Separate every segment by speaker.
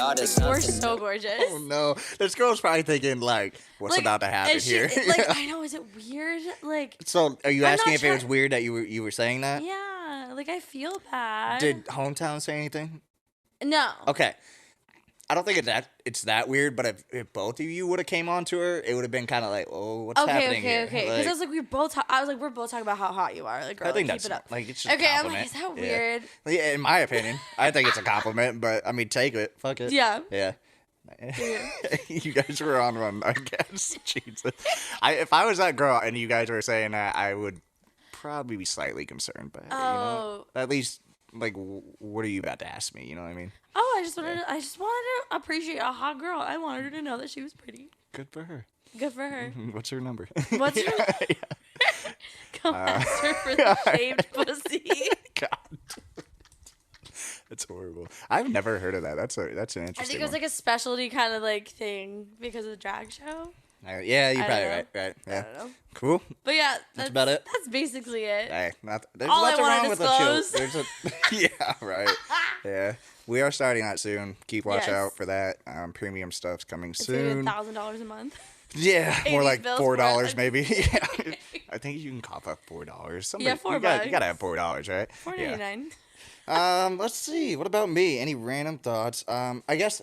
Speaker 1: goddess.
Speaker 2: You're so gorgeous.
Speaker 3: Oh no, this girl's probably thinking like, what's about to happen here?
Speaker 2: Like, I know, is it weird? Like,
Speaker 3: so, are you
Speaker 2: I'm
Speaker 3: asking
Speaker 2: not
Speaker 3: if it was weird that you were saying that?
Speaker 2: yeah, like I feel bad.
Speaker 3: Did Hometown say anything?
Speaker 2: No.
Speaker 3: Okay. I don't think it's that weird, but if both of you would have came on to her, it would have been kind of like, oh, what's happening here?
Speaker 2: Okay. Because
Speaker 3: Like,
Speaker 2: I was like, we're both talking about how hot you are. Like, girl,
Speaker 3: I think
Speaker 2: keep
Speaker 3: that's
Speaker 2: it up.
Speaker 3: like it's just
Speaker 2: Okay,
Speaker 3: a
Speaker 2: I'm
Speaker 3: compliment.
Speaker 2: like, is that
Speaker 3: Yeah.
Speaker 2: weird?
Speaker 3: Yeah, in my opinion, I think it's a compliment, but I mean, take it, fuck it.
Speaker 2: Yeah.
Speaker 3: Yeah. You guys were on one, I guess. Jesus. If I was that girl and you guys were saying that, I would probably be slightly concerned, but you know, at least like, what are you about to ask me? You know what I mean?
Speaker 2: Oh, I just wanted to appreciate a hot girl. I wanted her to know that she was pretty.
Speaker 3: Good for her.
Speaker 2: Good for her.
Speaker 3: What's her number?
Speaker 2: What's her? Come ask her for the shaved pussy.
Speaker 3: God. That's horrible. I've never heard of that. That's an interesting
Speaker 2: I think it was like a specialty kind of like thing because of the drag show.
Speaker 3: Yeah, you're
Speaker 2: I
Speaker 3: probably
Speaker 2: don't
Speaker 3: right.
Speaker 2: know.
Speaker 3: Yeah.
Speaker 2: I don't know.
Speaker 3: Cool.
Speaker 2: But yeah,
Speaker 3: That's about it.
Speaker 2: That's basically it.
Speaker 3: Hey, there's
Speaker 2: All I
Speaker 3: nothing
Speaker 2: wanna
Speaker 3: wrong with
Speaker 2: disclose.
Speaker 3: a chill. Yeah, right. Yeah. We are starting that soon. Keep watch
Speaker 2: Yes.
Speaker 3: out for that. Premium stuff's coming
Speaker 2: It's
Speaker 3: soon.
Speaker 2: like $1,000 a month.
Speaker 3: Yeah,
Speaker 2: Pay
Speaker 3: more
Speaker 2: these
Speaker 3: like
Speaker 2: bills
Speaker 3: $4
Speaker 2: for it.
Speaker 3: maybe. Yeah. I think you can cough up $4.
Speaker 2: Yeah, $4.
Speaker 3: You gotta have $4, right?
Speaker 2: $4.99.
Speaker 3: Let's see. What about me? Any random thoughts? I guess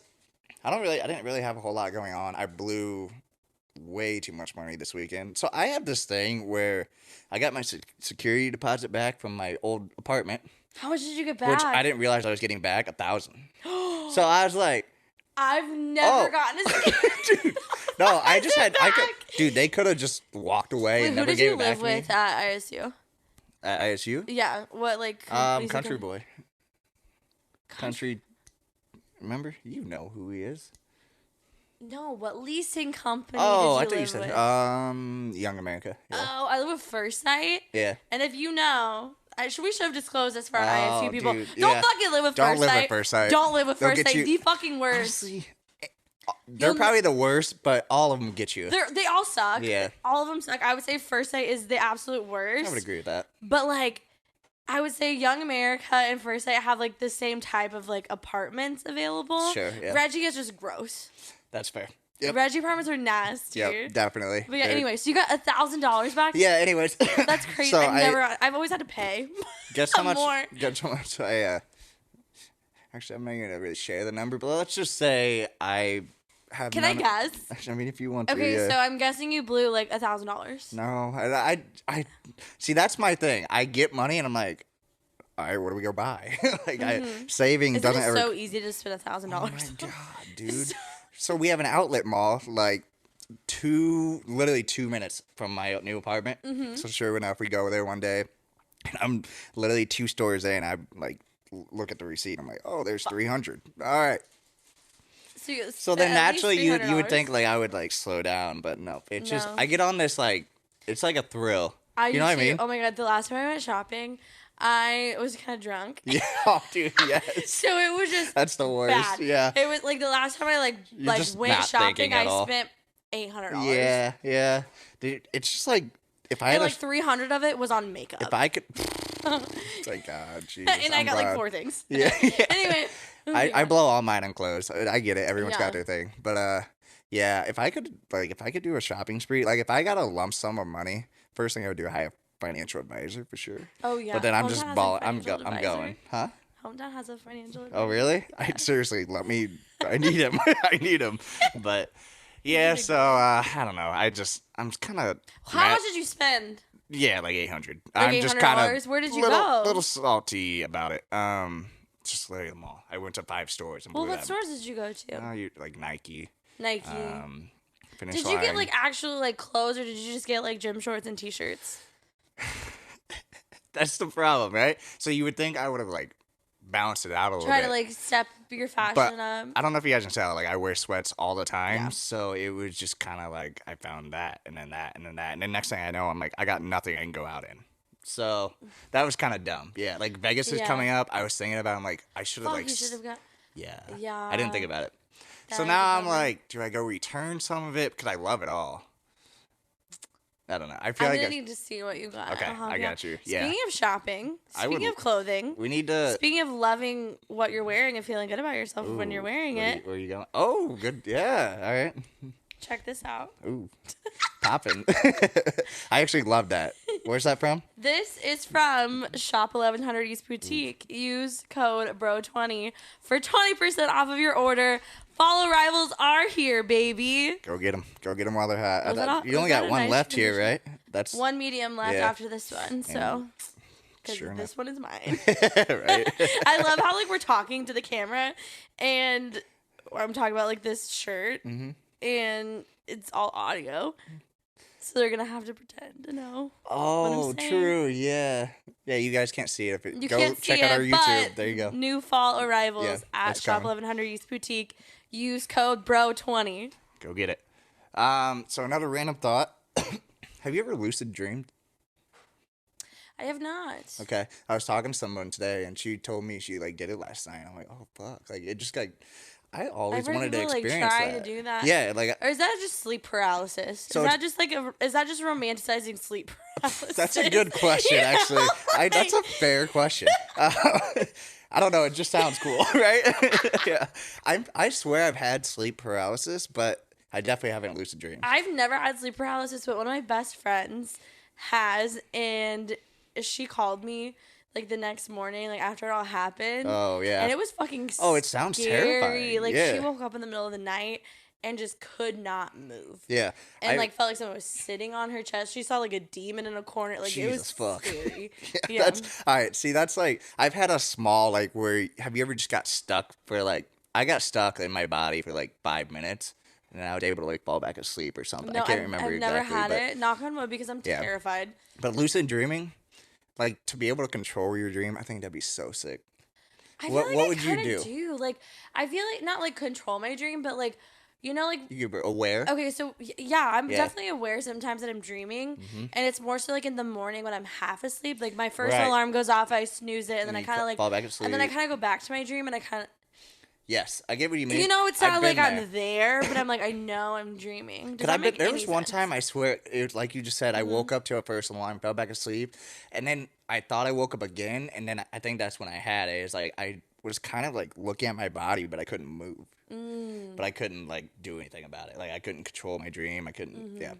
Speaker 3: I didn't really have a whole lot going on. I blew way too much money this weekend. So I have this thing where I got my security deposit back from my old apartment,
Speaker 2: How much did you get back?
Speaker 3: which I didn't realize I was getting back $1,000. So I was like,
Speaker 2: I've never gotten a security.
Speaker 3: dude, no, I just had, dude, they could have just walked away
Speaker 2: Wait,
Speaker 3: and
Speaker 2: who
Speaker 3: never
Speaker 2: did
Speaker 3: gave
Speaker 2: you
Speaker 3: it back
Speaker 2: live
Speaker 3: to me.
Speaker 2: with at ISU?
Speaker 3: At ISU?
Speaker 2: Yeah, what like?
Speaker 3: Country boy. Country. Remember? You know who he is.
Speaker 2: No, what leasing company
Speaker 3: Oh, I
Speaker 2: did
Speaker 3: thought
Speaker 2: you
Speaker 3: you
Speaker 2: live
Speaker 3: said
Speaker 2: with?
Speaker 3: Young America. Yeah.
Speaker 2: Oh, I live with First Night.
Speaker 3: Yeah.
Speaker 2: And if you know, we should have disclosed this for our ISU people.
Speaker 3: Dude,
Speaker 2: Don't
Speaker 3: yeah.
Speaker 2: fucking live with
Speaker 3: Don't
Speaker 2: First
Speaker 3: live
Speaker 2: Night.
Speaker 3: with First Sight.
Speaker 2: Don't live with
Speaker 3: They'll
Speaker 2: First
Speaker 3: get
Speaker 2: Sight.
Speaker 3: you-
Speaker 2: The fucking worst.
Speaker 3: Honestly, they're probably the worst, but all of them get you.
Speaker 2: They all suck.
Speaker 3: Yeah.
Speaker 2: All of them suck. I would say First Sight is the absolute worst.
Speaker 3: I would agree with that.
Speaker 2: But like, I would say Young America and First Sight have like the same type of like apartments available.
Speaker 3: Sure, yeah.
Speaker 2: Reggie is just gross.
Speaker 3: That's fair. Yep.
Speaker 2: Reggie apartments are nasty.
Speaker 3: Yep, definitely.
Speaker 2: But yeah, anyway, so you got $1,000 back?
Speaker 3: Yeah, anyways.
Speaker 2: That's crazy.
Speaker 3: So
Speaker 2: I've always had to pay.
Speaker 3: Guess how much?
Speaker 2: More.
Speaker 3: Guess how much actually, I'm not going to really share the number, but let's just say I have
Speaker 2: Can I guess?
Speaker 3: I mean, if you want to.
Speaker 2: Okay,
Speaker 3: yeah.
Speaker 2: so I'm guessing you blew like $1,000.
Speaker 3: No, I see, that's my thing. I get money and I'm like, all right, what do we go buy? Like, saving
Speaker 2: Isn't
Speaker 3: doesn't
Speaker 2: it
Speaker 3: ever.
Speaker 2: so easy to spend $1,000?
Speaker 3: Oh my god, dude. So we have an outlet mall, like literally 2 minutes from my new apartment. So sure enough, we go there one day, and I'm literally 2 stores in. I like look at the receipt. I'm like, oh, there's 300. All right. So then naturally you would think like I would like slow down, but no. It's just I get on this like it's like a thrill. You know what I mean?
Speaker 2: Oh my god, the last time I went shopping, I was kind of drunk.
Speaker 3: Yeah, oh, dude, yes.
Speaker 2: So it was just
Speaker 3: That's the worst.
Speaker 2: bad.
Speaker 3: Yeah.
Speaker 2: It was like the last time I
Speaker 3: just
Speaker 2: went
Speaker 3: not
Speaker 2: shopping,
Speaker 3: thinking at
Speaker 2: I
Speaker 3: all.
Speaker 2: spent $800.
Speaker 3: Yeah. Dude, it's just like if I
Speaker 2: And
Speaker 3: had
Speaker 2: like 300 of it was on makeup.
Speaker 3: if I could it's like God, Jesus.
Speaker 2: and I got like 4 things.
Speaker 3: Yeah.
Speaker 2: Anyway.
Speaker 3: I blow all mine on clothes. I get it. Everyone's
Speaker 2: Yeah.
Speaker 3: got their thing. But yeah, if I could do a shopping spree, like if I got a lump sum of money, first thing I would do, hire a financial advisor for sure.
Speaker 2: Oh yeah.
Speaker 3: But then I'm
Speaker 2: Hometown
Speaker 3: just
Speaker 2: has a
Speaker 3: balling.
Speaker 2: financial
Speaker 3: I'm
Speaker 2: advisor.
Speaker 3: going. Huh?
Speaker 2: Hometown has a financial advisor.
Speaker 3: Oh really? I seriously I need him. I need him. But yeah, so I don't know. I'm kind of
Speaker 2: How much did you spend?
Speaker 3: Yeah, like 800.
Speaker 2: Like
Speaker 3: I'm just kind
Speaker 2: $800?
Speaker 3: of
Speaker 2: Where did you go?
Speaker 3: Little salty about it. Just literally the mall. I went to 5 stores and
Speaker 2: Well,
Speaker 3: blew
Speaker 2: what
Speaker 3: them.
Speaker 2: stores did you go to?
Speaker 3: Like Nike.
Speaker 2: Nike.
Speaker 3: Finish
Speaker 2: Did you get
Speaker 3: Line.
Speaker 2: like actual like clothes, or did you just get like gym shorts and t-shirts?
Speaker 3: That's the problem, right? So you would think I would have like balanced it out a little
Speaker 2: Try
Speaker 3: bit.
Speaker 2: to like step your fashion
Speaker 3: but
Speaker 2: up.
Speaker 3: I don't know if you guys can tell, like I wear sweats all the time,
Speaker 2: Yeah.
Speaker 3: so it was just kind of like I found that, and then that, and then that, and then next thing I know, I'm like, I got nothing I can go out in. So that was kind of dumb. Yeah, like Vegas is
Speaker 2: Yeah.
Speaker 3: coming up. I was thinking about, I'm like, I should have
Speaker 2: Fuck,
Speaker 3: like,
Speaker 2: you should have got.
Speaker 3: yeah,
Speaker 2: Yeah.
Speaker 3: I didn't think about it.
Speaker 2: That
Speaker 3: So
Speaker 2: is
Speaker 3: now
Speaker 2: a
Speaker 3: I'm
Speaker 2: bummer.
Speaker 3: like, do I go return some of it because I love it all? I don't know. I feel
Speaker 2: I'm
Speaker 3: like
Speaker 2: gonna need to see what you got.
Speaker 3: Okay, I got you. Yeah.
Speaker 2: Speaking of shopping, speaking of clothing,
Speaker 3: we need to.
Speaker 2: speaking of loving what you're wearing and feeling good about yourself when you're wearing it.
Speaker 3: Where are you going? Oh, good. Yeah. All right.
Speaker 2: Check this out.
Speaker 3: Ooh, popping. I actually love that. Where's that from?
Speaker 2: This is from Shop 1100 East Boutique. Use code BRO20 for 20% off of your order. Fall arrivals are here, baby.
Speaker 3: Go get them. Go get them while they're hot. You only
Speaker 2: that
Speaker 3: got
Speaker 2: a
Speaker 3: one
Speaker 2: nice
Speaker 3: left
Speaker 2: condition?
Speaker 3: here, right? That's
Speaker 2: One medium left after this one, so because
Speaker 3: Sure
Speaker 2: this
Speaker 3: enough.
Speaker 2: one is mine.
Speaker 3: right.
Speaker 2: I love how like we're talking to the camera, and I'm talking about like this shirt, and it's all audio, so they're gonna have to pretend to know.
Speaker 3: Oh,
Speaker 2: what I'm saying.
Speaker 3: true. Yeah. Yeah. You guys can't see it. If it
Speaker 2: You
Speaker 3: go
Speaker 2: can't
Speaker 3: check
Speaker 2: see
Speaker 3: out our
Speaker 2: it,
Speaker 3: YouTube.
Speaker 2: but
Speaker 3: There you go.
Speaker 2: new fall arrivals
Speaker 3: Yeah,
Speaker 2: at
Speaker 3: it's
Speaker 2: Shop
Speaker 3: coming.
Speaker 2: 1100 East Boutique. Use code BRO20.
Speaker 3: Go get it. So another random thought. Have you ever lucid dreamed?
Speaker 2: I have not.
Speaker 3: Okay. I was talking to someone today, and she told me she like did it last night. I'm like, oh fuck! Like it just like I always
Speaker 2: I've heard
Speaker 3: wanted to
Speaker 2: people, like,
Speaker 3: experience
Speaker 2: try
Speaker 3: that.
Speaker 2: to do that.
Speaker 3: Yeah, like
Speaker 2: Or is that just sleep paralysis?
Speaker 3: So
Speaker 2: is that just like is that just romanticizing sleep paralysis?
Speaker 3: that's a good question,
Speaker 2: You know,
Speaker 3: actually. That's a fair question. I don't know. It just sounds cool, right? Yeah. I swear I've had sleep paralysis, but I definitely haven't lucid dreamed.
Speaker 2: I've never had sleep paralysis, but one of my best friends has, and she called me like the next morning, like after it all happened.
Speaker 3: Oh yeah.
Speaker 2: And it was fucking
Speaker 3: Oh, it sounds
Speaker 2: scary.
Speaker 3: terrifying.
Speaker 2: Like
Speaker 3: Yeah.
Speaker 2: she woke up in the middle of the night and just could not move.
Speaker 3: Yeah.
Speaker 2: And like felt like someone was sitting on her chest. She saw like a demon in a corner. Like it was
Speaker 3: Jesus fuck.
Speaker 2: scary.
Speaker 3: Yeah. That's all right. See, that's like I've had a small like where have you ever just got stuck for like I got stuck in my body for like 5 minutes and I was able to like fall back asleep or something.
Speaker 2: No,
Speaker 3: I can't remember
Speaker 2: I've
Speaker 3: exactly.
Speaker 2: never had
Speaker 3: but,
Speaker 2: it. Knock on wood because I'm
Speaker 3: Yeah.
Speaker 2: terrified.
Speaker 3: But lucid dreaming, like to be able to control your dream, I think that'd be so sick.
Speaker 2: I feel
Speaker 3: What-
Speaker 2: like
Speaker 3: what
Speaker 2: I
Speaker 3: would you
Speaker 2: kinda
Speaker 3: do?
Speaker 2: Like I feel like not like control my dream, but like you know like
Speaker 3: You're aware.
Speaker 2: okay, so yeah, I'm
Speaker 3: Yeah.
Speaker 2: definitely aware sometimes that I'm dreaming, and it's more so like in the morning when I'm half asleep. Like my first
Speaker 3: Right.
Speaker 2: alarm goes off, I snooze it, and then
Speaker 3: And
Speaker 2: I
Speaker 3: you
Speaker 2: kind of like
Speaker 3: fall back asleep.
Speaker 2: and then I kind of go back to my dream, and I kind of
Speaker 3: Yes, I get what you mean.
Speaker 2: you know it's
Speaker 3: I've
Speaker 2: not
Speaker 3: been
Speaker 2: like
Speaker 3: there.
Speaker 2: I'm there, but I'm like I know I'm dreaming. Does
Speaker 3: Cause
Speaker 2: that
Speaker 3: I've been,
Speaker 2: make
Speaker 3: there
Speaker 2: any
Speaker 3: was one
Speaker 2: sense?
Speaker 3: time I swear it was like you just said I woke up to a first alarm, fell back asleep, and then I thought I woke up again, and then I think that's when I had it. It's like I was kind of like looking at my body, but I couldn't move, but I couldn't like do anything about it. Like I couldn't control my dream. I couldn't. Yeah.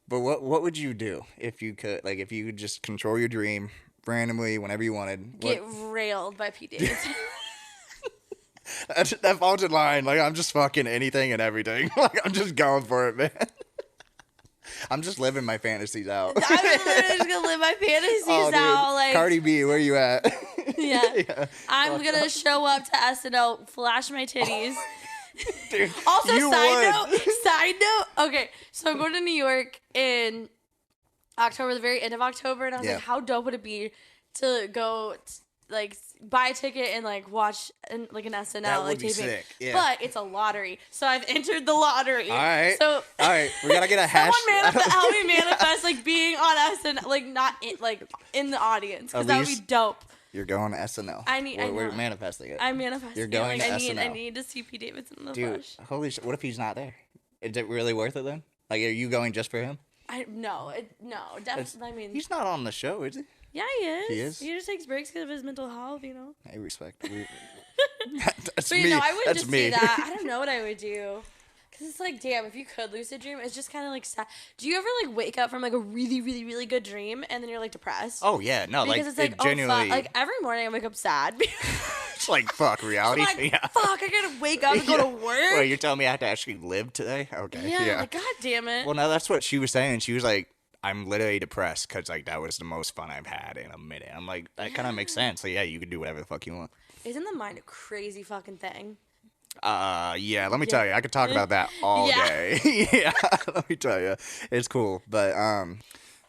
Speaker 3: But what would you do if you could like if you could just control your dream randomly whenever you wanted?
Speaker 2: Get railed by Pete Davidson.
Speaker 3: That falls in line. Like I'm just fucking anything and everything. Like I'm just going for it, man. I'm just living my fantasies out.
Speaker 2: I'm literally just gonna live my fantasies
Speaker 3: Oh, dude.
Speaker 2: out. Like
Speaker 3: Cardi B, where you at?
Speaker 2: yeah. I'm gonna show up to SNL, flash my titties.
Speaker 3: Dude,
Speaker 2: Also,
Speaker 3: you would.
Speaker 2: side note. Okay, so I'm going to New York in October, the very end of October, and I was
Speaker 3: Yeah.
Speaker 2: like, how dope would it be to go, like, buy a ticket and like watch like an SNL
Speaker 3: That
Speaker 2: like
Speaker 3: would be
Speaker 2: taping.
Speaker 3: sick, yeah.
Speaker 2: But it's a lottery, so I've entered the lottery.
Speaker 3: All right.
Speaker 2: So
Speaker 3: All right, we gotta get a hash.
Speaker 2: help me manifest like being on SNL, like not in, like in the audience, because that would be
Speaker 3: Elise?
Speaker 2: dope.
Speaker 3: You're going to SNL.
Speaker 2: I
Speaker 3: We're
Speaker 2: know.
Speaker 3: manifesting it.
Speaker 2: I'm manifesting.
Speaker 3: You're going
Speaker 2: like,
Speaker 3: to
Speaker 2: I
Speaker 3: SNL.
Speaker 2: need to see Pete Davidson in the
Speaker 3: Dude,
Speaker 2: flesh.
Speaker 3: holy shit! What if he's not there? Is it really worth it then? Like, are you going just for him?
Speaker 2: No, definitely. I mean,
Speaker 3: He's not on the show, is he?
Speaker 2: yeah, he is.
Speaker 3: He is?
Speaker 2: He just takes breaks because of his mental health, you know.
Speaker 3: I respect. That's
Speaker 2: But
Speaker 3: me.
Speaker 2: you know, I would
Speaker 3: That's
Speaker 2: just
Speaker 3: me.
Speaker 2: see that. I don't know what I would do. Cause it's like, damn, if you could lucid dream, it's just kind of like sad. Do you ever like wake up from like a really, really, really good dream and then you're like depressed?
Speaker 3: Oh yeah, no,
Speaker 2: because
Speaker 3: like
Speaker 2: it's like,
Speaker 3: it genuinely.
Speaker 2: oh fuck. Like every morning I wake up sad.
Speaker 3: It's like fuck reality.
Speaker 2: I'm like,
Speaker 3: Yeah.
Speaker 2: fuck, I gotta wake up and go to work.
Speaker 3: Well, you're telling me I have to actually live today? Okay.
Speaker 2: yeah, like god damn it.
Speaker 3: Well, no, that's what she was saying. She was like, I'm literally depressed because like that was the most fun I've had in a minute. I'm like, that kind of makes sense. Like, yeah, you can do whatever the fuck you want.
Speaker 2: Isn't the mind a crazy fucking thing?
Speaker 3: Yeah, let me tell you, I could talk about that all
Speaker 2: Yeah.
Speaker 3: day. Yeah, let me tell you, it's cool. But all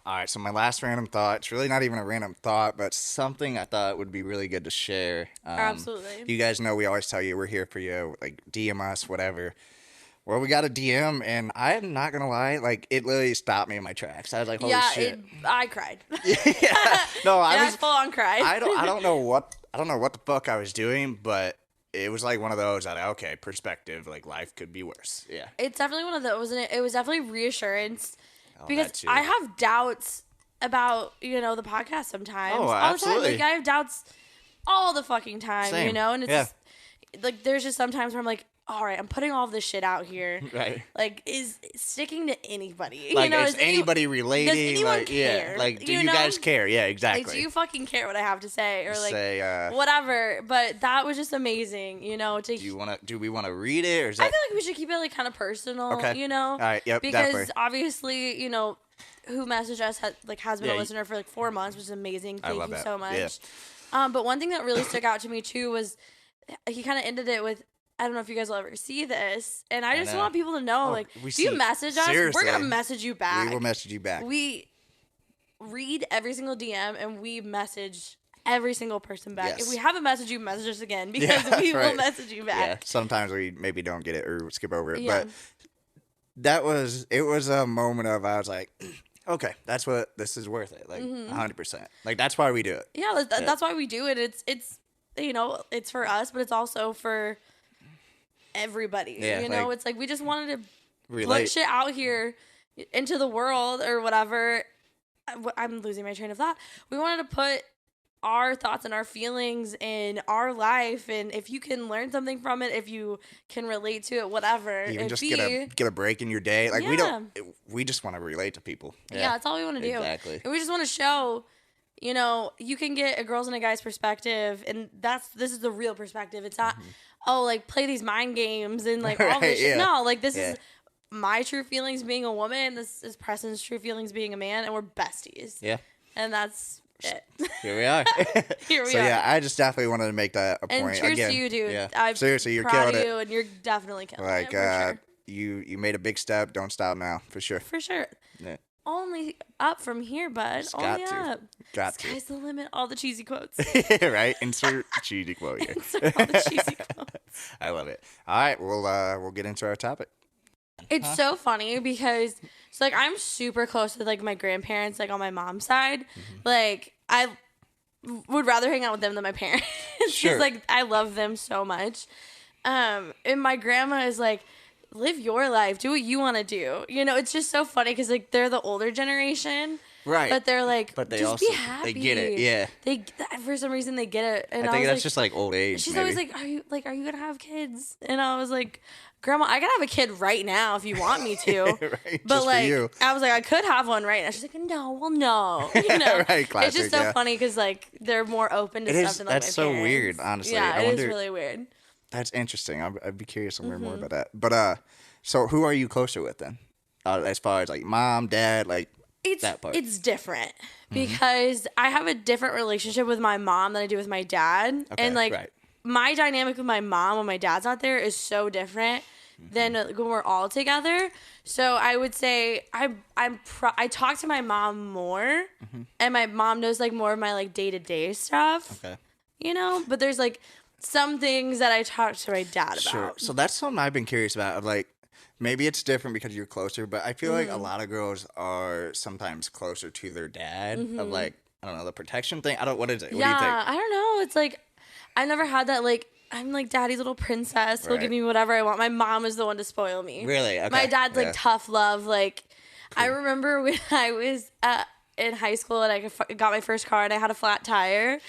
Speaker 3: right. So my last random thought. It's really not even a random thought, but something I thought would be really good to share.
Speaker 2: Absolutely.
Speaker 3: You guys know we always tell you we're here for you. Like DM us, whatever. Well, we got a DM, and I'm not gonna lie, like it literally stopped me in my tracks. I was like, "Holy shit!"
Speaker 2: I cried.
Speaker 3: Yeah, no, I was.
Speaker 2: full on cried.
Speaker 3: I don't know what the fuck I was doing, but it was like one of those that okay, perspective, like life could be worse. Yeah.
Speaker 2: It's definitely one of those, and it was definitely reassurance.
Speaker 3: Oh,
Speaker 2: because I have doubts about, the podcast sometimes.
Speaker 3: Oh,
Speaker 2: all
Speaker 3: absolutely.
Speaker 2: the time. Like, I have doubts all the fucking time,
Speaker 3: Same.
Speaker 2: And it's
Speaker 3: Yeah.
Speaker 2: just, like, there's just sometimes where I'm like, all right, I'm putting all of this shit out here.
Speaker 3: Right.
Speaker 2: Like, is sticking to anybody.
Speaker 3: Like, is anybody relating?
Speaker 2: Does anyone
Speaker 3: like,
Speaker 2: care?
Speaker 3: Yeah. Like, do you guys care? Yeah, exactly.
Speaker 2: Like, do you fucking care what I have to say? Or, like,
Speaker 3: say,
Speaker 2: whatever. But that was just amazing,
Speaker 3: Do we want to read it? Or is that...
Speaker 2: I feel like we should keep it, like, kind of personal,
Speaker 3: Okay.
Speaker 2: All
Speaker 3: right, yep,
Speaker 2: because
Speaker 3: definitely.
Speaker 2: obviously, who messaged us has been a listener for, like, 4 months, which is amazing. Thank you so much.
Speaker 3: Yeah.
Speaker 2: But one thing that really stuck out to me, too, was he kind of ended it with, I don't know if you guys will ever see this, and I just want people to know, if you message us, we're going to message you back.
Speaker 3: We will message you back.
Speaker 2: We read every single DM, and we message every single person back.
Speaker 3: Yes.
Speaker 2: If we haven't messaged you, message us again, because we will message you back.
Speaker 3: Yeah, sometimes we maybe don't get it or skip over it,
Speaker 2: Yeah.
Speaker 3: but it was a moment of, I was like, okay, this is worth it, like 100%. Like, that's why we do it.
Speaker 2: Yeah, that's why we do it. It's it's for us, but it's also for everybody.
Speaker 3: Yeah,
Speaker 2: It's like we just wanted to
Speaker 3: Relate.
Speaker 2: put shit out here into the world or whatever. I'm losing my train of thought. We wanted to put our thoughts and our feelings in our life, and if you can learn something from it, if you can relate to it, whatever.
Speaker 3: Even
Speaker 2: and
Speaker 3: just get a break in your day. Like, we just want to relate to people.
Speaker 2: Yeah, that's all we want to do.
Speaker 3: Exactly.
Speaker 2: And we just want to show, you can get a girl's and a guy's perspective, and this is the real perspective. It's not, like, play these mind games and, like, all this shit. No, like, this is my true feelings being a woman. This is Preston's true feelings being a man, and we're besties.
Speaker 3: Yeah.
Speaker 2: And that's it.
Speaker 3: Here we are.
Speaker 2: Here we
Speaker 3: so,
Speaker 2: are.
Speaker 3: yeah, I just definitely wanted to make that a point.
Speaker 2: And cheers
Speaker 3: Again,
Speaker 2: to you, dude.
Speaker 3: Yeah.
Speaker 2: I'm
Speaker 3: Seriously, you're
Speaker 2: proud
Speaker 3: killing
Speaker 2: of
Speaker 3: it.
Speaker 2: you, and you're definitely killing
Speaker 3: Like,
Speaker 2: it, for sure.
Speaker 3: you made a big step. Don't stop now, for sure.
Speaker 2: For sure.
Speaker 3: Yeah.
Speaker 2: Only up from here, bud. Only up.
Speaker 3: Got to.
Speaker 2: Sky's the limit. All the cheesy quotes.
Speaker 3: Right? Insert cheesy quote here.
Speaker 2: Insert all the cheesy quotes.
Speaker 3: I love it. All right, we'll get into our topic.
Speaker 2: It's so funny because like I'm super close with like my grandparents, like on my mom's side. Like I would rather hang out with them than my parents.
Speaker 3: Sure.
Speaker 2: Like I love them so much. And my grandma is like, live your life, do what you want to do. It's just so funny because like they're the older generation.
Speaker 3: Right.
Speaker 2: But they're like,
Speaker 3: but they
Speaker 2: just
Speaker 3: also
Speaker 2: be happy.
Speaker 3: they get it. Yeah.
Speaker 2: They for some reason they get it. And
Speaker 3: I think
Speaker 2: was
Speaker 3: that's
Speaker 2: like,
Speaker 3: just like old age.
Speaker 2: she's
Speaker 3: maybe.
Speaker 2: always like, are you gonna have kids? And I was like, Grandma, I can have a kid right now if you want me to.
Speaker 3: Right,
Speaker 2: but
Speaker 3: just
Speaker 2: like,
Speaker 3: for you.
Speaker 2: I was like, I could have one right now. She's like, no, well, no.
Speaker 3: Right, classic,
Speaker 2: it's just so funny because like they're more open to stuff than like
Speaker 3: that's
Speaker 2: my
Speaker 3: so
Speaker 2: parents.
Speaker 3: weird, honestly.
Speaker 2: Yeah,
Speaker 3: I
Speaker 2: it is
Speaker 3: wonder,
Speaker 2: really weird.
Speaker 3: That's interesting. I'd be curious to learn more about that. But so who are you closer with then? As far as like mom, dad, like that part.
Speaker 2: It's different because I have a different relationship with my mom than I do with my dad,
Speaker 3: Okay,
Speaker 2: and like
Speaker 3: right.
Speaker 2: my dynamic with my mom when my dad's not there is so different than when we're all together. So I would say I talk to my mom more, and my mom knows like more of my like day-to-day stuff.
Speaker 3: Okay.
Speaker 2: But there's like some things that I talk to my dad about.
Speaker 3: Sure. So that's something I've been curious about. Of like, maybe it's different because you're closer, but I feel like a lot of girls are sometimes closer to their dad. Of like, I don't know, the protection thing. What is it? What do you think?
Speaker 2: I don't know. It's like I never had that like. I'm like daddy's little princess. He'll give me whatever I want. My mom is the one to spoil me.
Speaker 3: Really? Okay.
Speaker 2: My dad's like tough love. Like, I remember when I was in high school and I got my first car and I had a flat tire.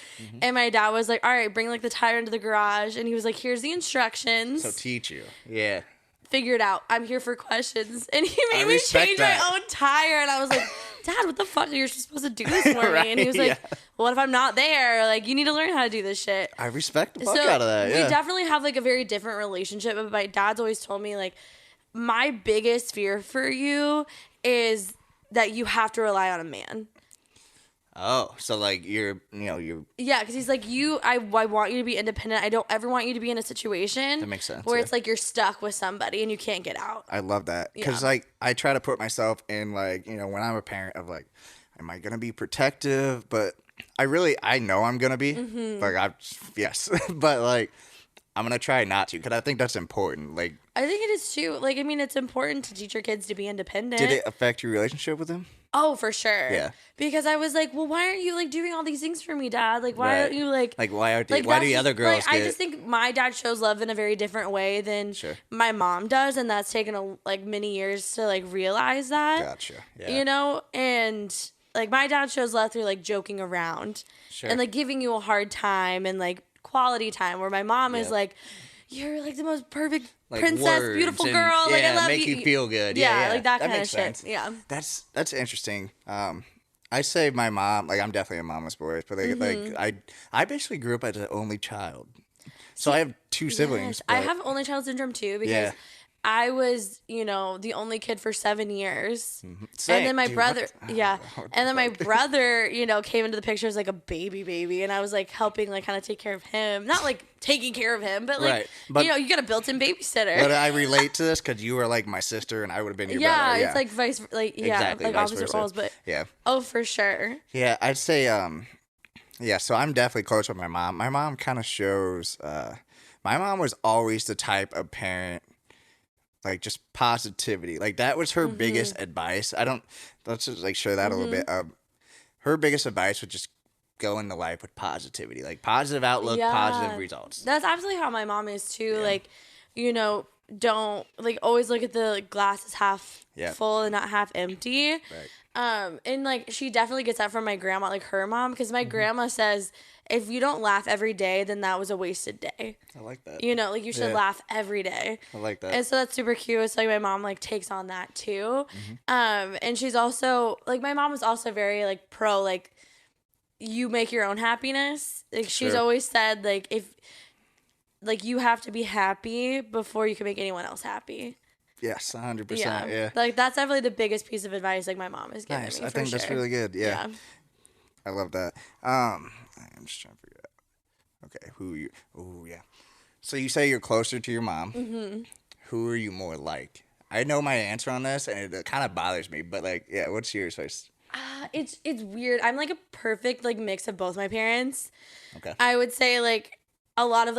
Speaker 2: And my dad was like, all right, bring like the tire into the garage. And he was like, here's the instructions.
Speaker 3: So teach you. Yeah.
Speaker 2: Figure it out. I'm here for questions. And he made me
Speaker 3: respect
Speaker 2: change
Speaker 3: that.
Speaker 2: my own tire. And I was like, Dad, what the fuck? You're supposed to do this for
Speaker 3: Right,
Speaker 2: me. And he was like,
Speaker 3: yeah.
Speaker 2: well, what if I'm not there? Like, you need to learn how to do this shit.
Speaker 3: I respect the fuck out of that. Yeah.
Speaker 2: We definitely have like a very different relationship. But my dad's always told me like, my biggest fear for you is that you have to rely on a man.
Speaker 3: Oh, so like you're.
Speaker 2: Yeah, because he's like, I want you to be independent. I don't ever want you to be in a situation
Speaker 3: That makes sense,
Speaker 2: where
Speaker 3: yeah.
Speaker 2: it's like you're stuck with somebody and you can't get out.
Speaker 3: I love that because
Speaker 2: Yeah.
Speaker 3: like I try to put myself in like when I'm a parent of like, am I gonna be protective? But I know I'm gonna be. Like yes, but like I'm gonna try not to because I think that's important. Like,
Speaker 2: I think it is too. Like, I mean, it's important to teach your kids to be independent.
Speaker 3: did it affect your relationship with him?
Speaker 2: Oh, for sure.
Speaker 3: Yeah.
Speaker 2: Because I was like, well, why aren't you like doing all these things for me, Dad? Like, why aren't you like
Speaker 3: why aren't why do the other girls
Speaker 2: like, I just think my dad shows love in a very different way than my mom does, and that's taken like many years to like realize that.
Speaker 3: Gotcha. Yeah.
Speaker 2: You know, and like my dad shows love through like joking around and like giving you a hard time and like quality time, where my mom is like, you're like the most perfect like princess, beautiful girl. Like I love
Speaker 3: make you feel good.
Speaker 2: Yeah, like that kind of shit. Yeah.
Speaker 3: That's interesting. I say my mom, like I'm definitely a mama's boy, but like I basically grew up as an only child. So I have two siblings.
Speaker 2: I have only child syndrome too because I was, you know, the only kid for 7 years.
Speaker 3: Same.
Speaker 2: And then my brother, and then my brother, you know, came into the picture as like a baby, and I was like helping, like kind of take care of him. Not like taking care of him, but like, you know, you got a built-in babysitter.
Speaker 3: But I relate to this because you were like my sister, and I would have been your brother.
Speaker 2: Yeah, it's like exactly, like opposite roles, but oh, for sure.
Speaker 3: Yeah, I'd say, so I'm definitely close with my mom. My mom kind of shows, my mom was always the type of parent. Like, just positivity. Like, that was her biggest advice. Let's just, like, show that a little bit. Her biggest advice was just go into life with positivity. Like, positive outlook, positive results.
Speaker 2: That's absolutely how my mom is, too. Yeah. Like, you know, don't, like, always look at the glass as half full and not half empty.
Speaker 3: Right.
Speaker 2: And, like, she definitely gets that from my grandma, like, her mom. Because my grandma says, if you don't laugh every day, then that was a wasted day.
Speaker 3: I like that.
Speaker 2: You know, like, you should laugh every day.
Speaker 3: I like that.
Speaker 2: And so that's super cute. So, like, my mom, like, takes on that, too. And she's also, like, my mom is also very, like, pro, like, you make your own happiness. Like, she's always said, like, if, like, you have to be happy before you can make anyone else happy.
Speaker 3: Yes, 100%. Yeah.
Speaker 2: Like, that's definitely the biggest piece of advice, like, my mom is giving me,
Speaker 3: I think that's really good. Yeah. I love that. I'm just trying to figure it out. Okay, who are you? Oh, yeah. So you say you're closer to your mom. Who are you more like? I know my answer on this, and it kind of bothers me, but, like, yeah, what's yours first?
Speaker 2: It's weird. I'm, like, a perfect, like, mix of both my parents.
Speaker 3: Okay.
Speaker 2: I would say, like, a lot of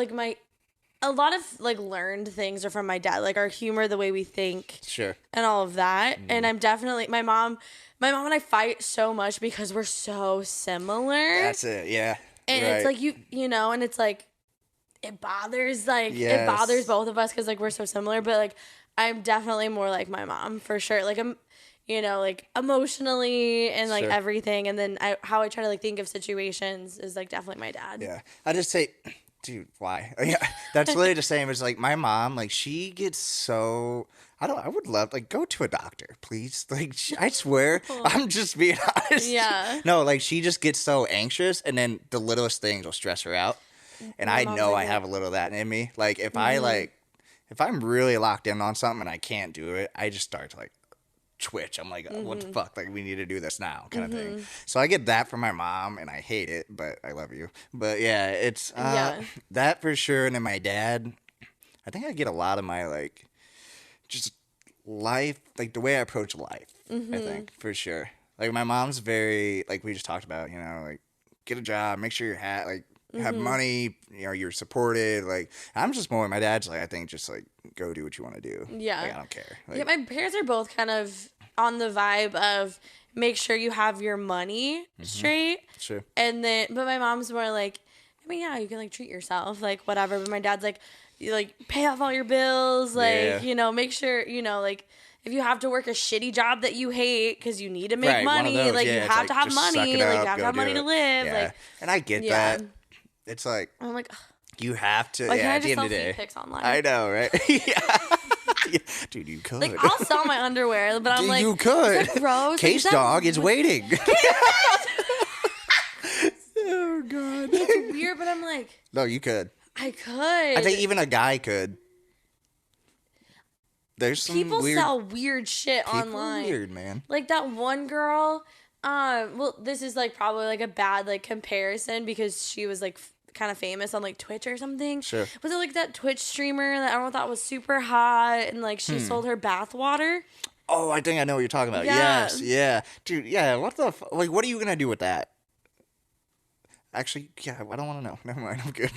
Speaker 2: learned things are from my dad, like our humor, the way we think, and all of that. And I'm definitely my mom and I fight so much because we're so similar.
Speaker 3: That's it, yeah.
Speaker 2: And it's like you know, and it's like it bothers it bothers both of us because like we're so similar. But like I'm definitely more like my mom for sure. Like I'm, you know, like emotionally and like everything. And then how I try to like think of situations is like definitely my dad.
Speaker 3: Yeah, I just say. Dude, why? Yeah, that's literally the same as like my mom. Like she gets so I would love like go to a doctor, please. Like I swear, I'm just being honest.
Speaker 2: Yeah.
Speaker 3: No, like she just gets so anxious, and then the littlest things will stress her out. And I know I have a little of that in me. Like if if I'm really locked in on something and I can't do it, I just start to like twitch. I'm like, what the fuck? Like we need to do this now, kind of thing. So I get that from my mom, and I hate it, but I love you. But yeah, it's that for sure. And then my dad, I think I get a lot of my like just life, like the way I approach life. I think for sure. Like my mom's very like we just talked about, you know, like get a job, make sure you're have money, you know, you're supported. Like I'm just more. My dad's like I think just like go do what you want to do.
Speaker 2: Yeah,
Speaker 3: like, I don't care. Like,
Speaker 2: yeah, my parents are both kind of on the vibe of make sure you have your money straight.
Speaker 3: Sure.
Speaker 2: And then, but my mom's more like, I mean, yeah, you can like treat yourself, like whatever. But my dad's like, you like pay off all your bills, like you know, make sure you know, like if you have to work a shitty job that you hate because you need to make money, like you have to have money, like you have to have money to live, like.
Speaker 3: And I get that. It's like
Speaker 2: I'm like,
Speaker 3: you have to.
Speaker 2: Like,
Speaker 3: at
Speaker 2: the
Speaker 3: end of the
Speaker 2: day, pics online?
Speaker 3: I know, right? Yeah. Dude, you could.
Speaker 2: Like I'll sell my underwear, but I'm
Speaker 3: Dude,
Speaker 2: like,
Speaker 3: you could.
Speaker 2: Is that gross?
Speaker 3: Case dog is waiting. Oh god.
Speaker 2: It's weird, but I'm like.
Speaker 3: No, you could.
Speaker 2: I could.
Speaker 3: I think even a guy could. There's some
Speaker 2: people sell weird shit online.
Speaker 3: Weird, man.
Speaker 2: Like that one girl. Well, this is like probably like a bad like comparison because she was like kind of famous on like Twitch or something.
Speaker 3: Sure.
Speaker 2: Was it like that Twitch streamer that everyone thought was super hot and like she sold her bath water?
Speaker 3: Oh, I think I know what you're talking about.
Speaker 2: Yeah.
Speaker 3: Yes, yeah, dude. Yeah, what the like? What are you gonna do with that? Actually, yeah, I don't want to know. Never mind, I'm good.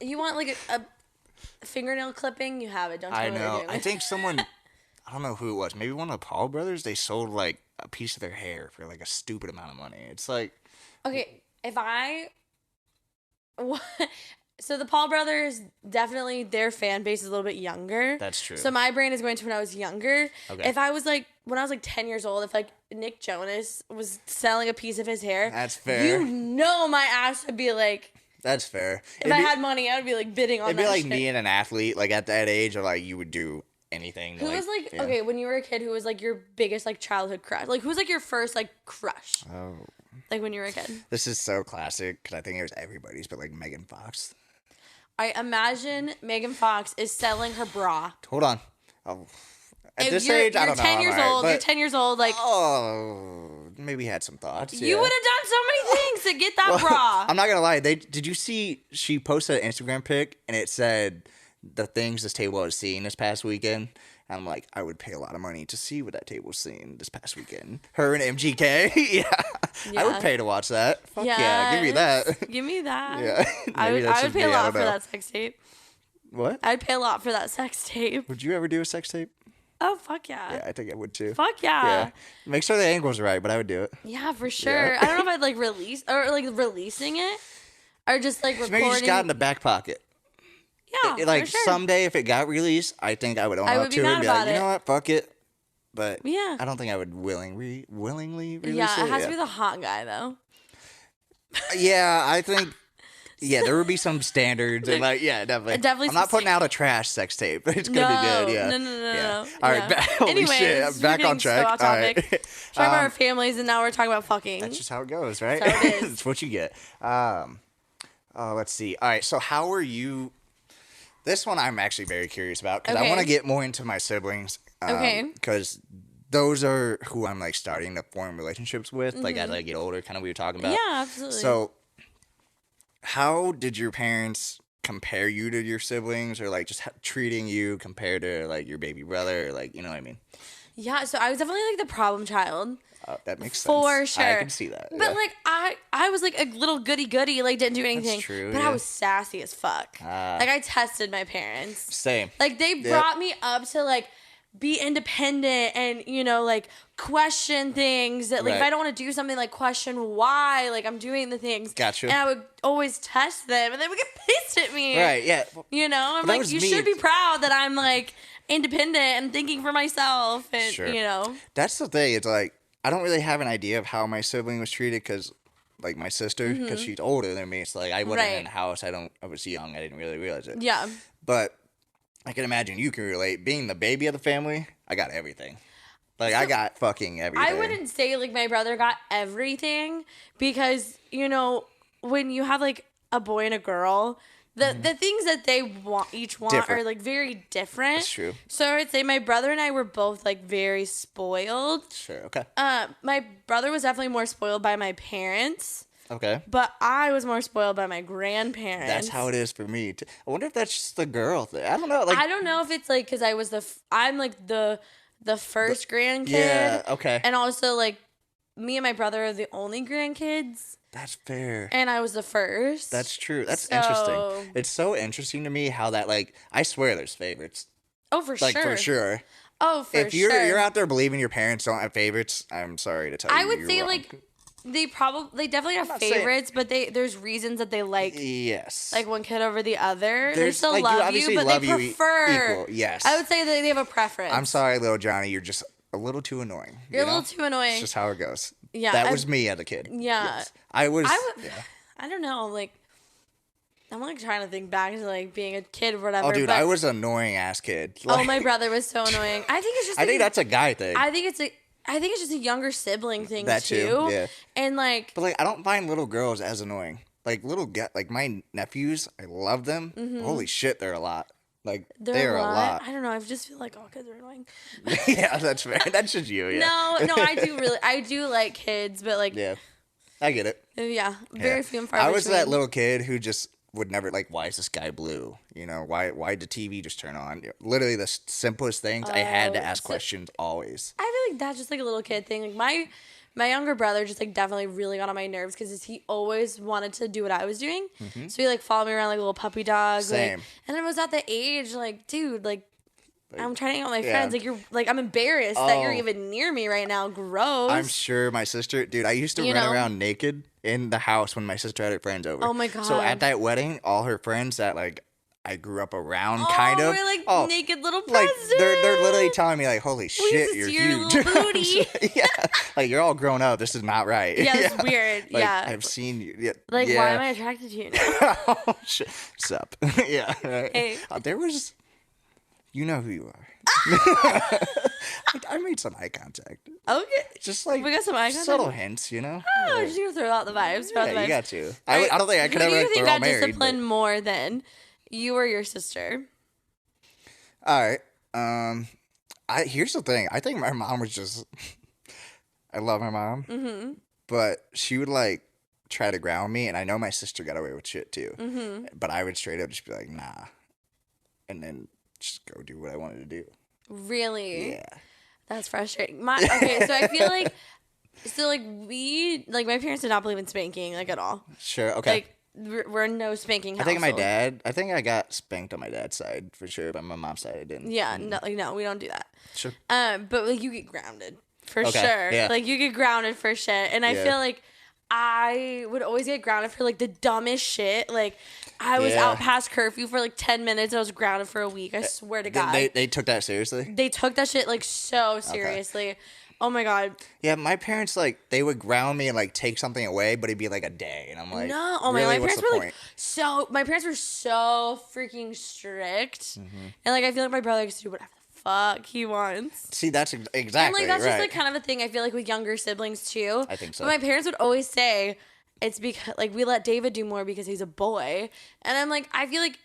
Speaker 2: You want like a fingernail clipping? You have it. Don't tell me what you're doing.
Speaker 3: I think someone. I don't know who it was. Maybe one of the Paul brothers. They sold like a piece of their hair for like a stupid amount of money. It's like,
Speaker 2: okay, so the Paul brothers, definitely their fan base is a little bit younger.
Speaker 3: That's true.
Speaker 2: So my brain is going to when I was younger.
Speaker 3: Okay.
Speaker 2: If I was like, when I was like 10 years old, if like Nick Jonas was selling a piece of his hair.
Speaker 3: That's fair.
Speaker 2: You know my ass would be like.
Speaker 3: That's fair.
Speaker 2: If I had money, I would be like bidding on that
Speaker 3: It'd be like
Speaker 2: shit.
Speaker 3: me and an athlete, like at that age, or like you would do anything.
Speaker 2: Who was like, okay, when you were a kid, who was like your biggest like childhood crush? Like who was like your first like crush?
Speaker 3: Oh.
Speaker 2: Like when you were a kid.
Speaker 3: This is so classic because I think it was everybody's, but like Megan Fox.
Speaker 2: I imagine Megan Fox is selling her bra.
Speaker 3: Hold on. Oh. At this
Speaker 2: you're,
Speaker 3: age, I don't know.
Speaker 2: 10 years old. You're 10 years old. Like,
Speaker 3: oh, maybe had some thoughts.
Speaker 2: You would have done so many things to get that bra.
Speaker 3: I'm not gonna lie. Did you see? She posted an Instagram pic and it said the things this table was seeing this past weekend. And I'm like, I would pay a lot of money to see what that table was seeing this past weekend. Her and MGK. Yeah. I would pay to watch that. Fuck yeah, give me that.
Speaker 2: Give me that.
Speaker 3: Yeah.
Speaker 2: I would pay a lot for that sex tape.
Speaker 3: What?
Speaker 2: I'd pay a lot for that sex tape.
Speaker 3: Would you ever do a sex tape?
Speaker 2: Oh, fuck yeah.
Speaker 3: Yeah, I think I would too.
Speaker 2: Fuck yeah.
Speaker 3: Make sure the angle's right, but I would do it.
Speaker 2: Yeah, for sure. Yeah. I don't know if I'd like release or like releasing it or just like recording.
Speaker 3: Maybe you just got in the back pocket.
Speaker 2: Yeah,
Speaker 3: like
Speaker 2: for sure.
Speaker 3: Someday if it got released, I think I would own up to it and be like, you know what, fuck it. But
Speaker 2: yeah,
Speaker 3: I don't think I would willingly release it.
Speaker 2: Yeah, it has to be the hot guy though.
Speaker 3: Yeah, I think. Yeah, there would be some standards and like, yeah, definitely. I'm not putting out a trash sex tape. It's gonna be good. Yeah.
Speaker 2: No.
Speaker 3: All right.
Speaker 2: Anyways,
Speaker 3: shit, back on track.
Speaker 2: All right. Talking about our families, and now we're talking about fucking.
Speaker 3: That's just how it goes, right?
Speaker 2: That's how it is.
Speaker 3: That's what you get. Let's see. All right. So how are you? This one I'm actually very curious about because I want to get more into my siblings. Because those are who I'm like starting to form relationships with, like as I get older, kind of we were talking about.
Speaker 2: Yeah, absolutely.
Speaker 3: So, how did your parents compare you to your siblings, or like just treating you compared to like your baby brother, or like, you know what I mean?
Speaker 2: Yeah, so I was definitely like the problem child.
Speaker 3: That makes sense.
Speaker 2: For sure.
Speaker 3: I can see that.
Speaker 2: But like I was like a little goody, like didn't do anything.
Speaker 3: That's true,
Speaker 2: but I was sassy as fuck. Like I tested my parents.
Speaker 3: Same.
Speaker 2: Like they brought me up to like be independent and, you know, like question things that like if I don't want to do something, like question why like I'm doing the things.
Speaker 3: Gotcha.
Speaker 2: And I would always test them and they would get pissed at me.
Speaker 3: Right, yeah.
Speaker 2: You know, I'm like, you should be proud that I'm like independent and thinking for myself and you know.
Speaker 3: That's the thing. It's like I don't really have an idea of how my sibling was treated because like my sister, because she's older than me. It's like I wasn't in the house. I was young. I didn't really realize it.
Speaker 2: Yeah.
Speaker 3: But I can imagine you can relate. Being the baby of the family, I got everything. Like, I got fucking everything.
Speaker 2: I wouldn't say, like, my brother got everything because, you know, when you have, like, a boy and a girl, the things that they each want are, like, very different.
Speaker 3: That's true.
Speaker 2: So I would say my brother and I were both, like, very spoiled.
Speaker 3: Sure, okay.
Speaker 2: My brother was definitely more spoiled by my parents.
Speaker 3: Okay.
Speaker 2: But I was more spoiled by my grandparents.
Speaker 3: That's how it is for me. I wonder if that's just the girl thing. I don't know. Like,
Speaker 2: I don't know if it's, like, because I was I'm, like, the first grandkid.
Speaker 3: Yeah, okay.
Speaker 2: And also, like, me and my brother are the only grandkids.
Speaker 3: That's fair.
Speaker 2: And I was the first.
Speaker 3: That's true. That's interesting. It's so interesting to me how that, like, I swear there's favorites.
Speaker 2: Oh, for sure.
Speaker 3: Like, for sure.
Speaker 2: Oh, for sure.
Speaker 3: If you're out there believing your parents don't have favorites, I'm sorry to tell you.
Speaker 2: I would say,
Speaker 3: wrong.
Speaker 2: like, they definitely have favorites, but there's reasons that they like like one kid over the other. They still like, love you, but they prefer
Speaker 3: equal. Yes.
Speaker 2: I would say that they have a preference.
Speaker 3: I'm sorry, little Johnny, you're just a little too annoying.
Speaker 2: You're a little too annoying.
Speaker 3: It's just how it goes.
Speaker 2: Yeah.
Speaker 3: That was me as a kid.
Speaker 2: Yeah.
Speaker 3: Yes.
Speaker 2: I don't know, like I'm like trying to think back to like being a kid or whatever.
Speaker 3: Oh, dude, I was an annoying ass kid.
Speaker 2: Like, my brother was so annoying. I think it's just
Speaker 3: I think that's a guy thing.
Speaker 2: I think it's just a younger sibling thing
Speaker 3: that
Speaker 2: too.
Speaker 3: Yeah.
Speaker 2: And like,
Speaker 3: but like, I don't find little girls as annoying. Like like my nephews, I love them. Holy shit, they're a lot. Like they're a lot.
Speaker 2: I don't know. I just feel like all kids are annoying.
Speaker 3: Yeah, that's fair. That's just you. Yeah.
Speaker 2: No, I do like kids, but like.
Speaker 3: Yeah, I get it.
Speaker 2: Yeah, very few and far between.
Speaker 3: I was that little kid who just would never like, why is the sky blue? You know, why did the TV just turn on? Literally the simplest things. I had to ask questions always.
Speaker 2: I feel like that's just like a little kid thing. Like my younger brother just like definitely really got on my nerves because he always wanted to do what I was doing. So he like followed me around like a little puppy dog.
Speaker 3: Same.
Speaker 2: Like, and I was at the age like, dude, like
Speaker 3: Like,
Speaker 2: I'm trying to hang out with my friends. Like, you're like, I'm embarrassed that you're even near me right now. Gross.
Speaker 3: I'm sure my sister, dude, I used to run around naked in the house when my sister had her friends over.
Speaker 2: Oh my God.
Speaker 3: So at that wedding, all her friends that like I grew up around, kind of.
Speaker 2: We're like naked little presidents.
Speaker 3: Like they're literally telling me like, holy shit, you're huge.
Speaker 2: Little booty.
Speaker 3: Yeah, like you're all grown up. This is not right.
Speaker 2: Yeah, it's weird.
Speaker 3: Like,
Speaker 2: yeah,
Speaker 3: I've seen you. Yeah,
Speaker 2: like
Speaker 3: yeah.
Speaker 2: why am I attracted to you now?
Speaker 3: Oh shit, sup? Yeah, right.
Speaker 2: Hey,
Speaker 3: there was, you know who you are. I made some eye contact.
Speaker 2: Okay,
Speaker 3: just like
Speaker 2: we got some eye contact.
Speaker 3: Subtle hints, you know.
Speaker 2: Oh, just gonna throw out the vibes.
Speaker 3: Yeah, you got to. I don't think I could ever
Speaker 2: Who do you think got
Speaker 3: married,
Speaker 2: disciplined more than you or your sister?
Speaker 3: All right. Here's the thing. I think my mom was just. I love my mom, but she would like try to ground me, and I know my sister got away with shit too. But I would straight up just be like, nah, and then just go do what I wanted to do.
Speaker 2: Really?
Speaker 3: Yeah.
Speaker 2: That's frustrating. Okay, so I feel like, my parents did not believe in spanking, like, at all.
Speaker 3: Sure, okay.
Speaker 2: Like, we're no spanking household.
Speaker 3: I think I got spanked on my dad's side, for sure, but my mom's side I didn't.
Speaker 2: Yeah, no, we don't do that.
Speaker 3: Sure.
Speaker 2: But, like, you get grounded, for sure.
Speaker 3: Yeah.
Speaker 2: Like, you get grounded for shit, and I feel like I would always get grounded for, like, the dumbest shit. Like, I was out past curfew for, like, 10 minutes. I was grounded for a week. I swear to God.
Speaker 3: They took that seriously?
Speaker 2: They took that shit, like, so seriously. Okay. Oh, my God.
Speaker 3: Yeah, my parents, like, they would ground me and, like, take something away, but it'd be, like, a day. And I'm like,
Speaker 2: no. Oh,
Speaker 3: really?
Speaker 2: my parents were,
Speaker 3: point?
Speaker 2: my parents were so freaking strict. And, like, I feel like my brother used to do whatever the fuck he wants.
Speaker 3: See, that's exactly
Speaker 2: And, like, that's
Speaker 3: right.
Speaker 2: just, like, kind of a thing I feel like with younger siblings, too.
Speaker 3: I think so.
Speaker 2: But my parents would always say, it's because, like, we let David do more because he's a boy. And I'm like, I feel like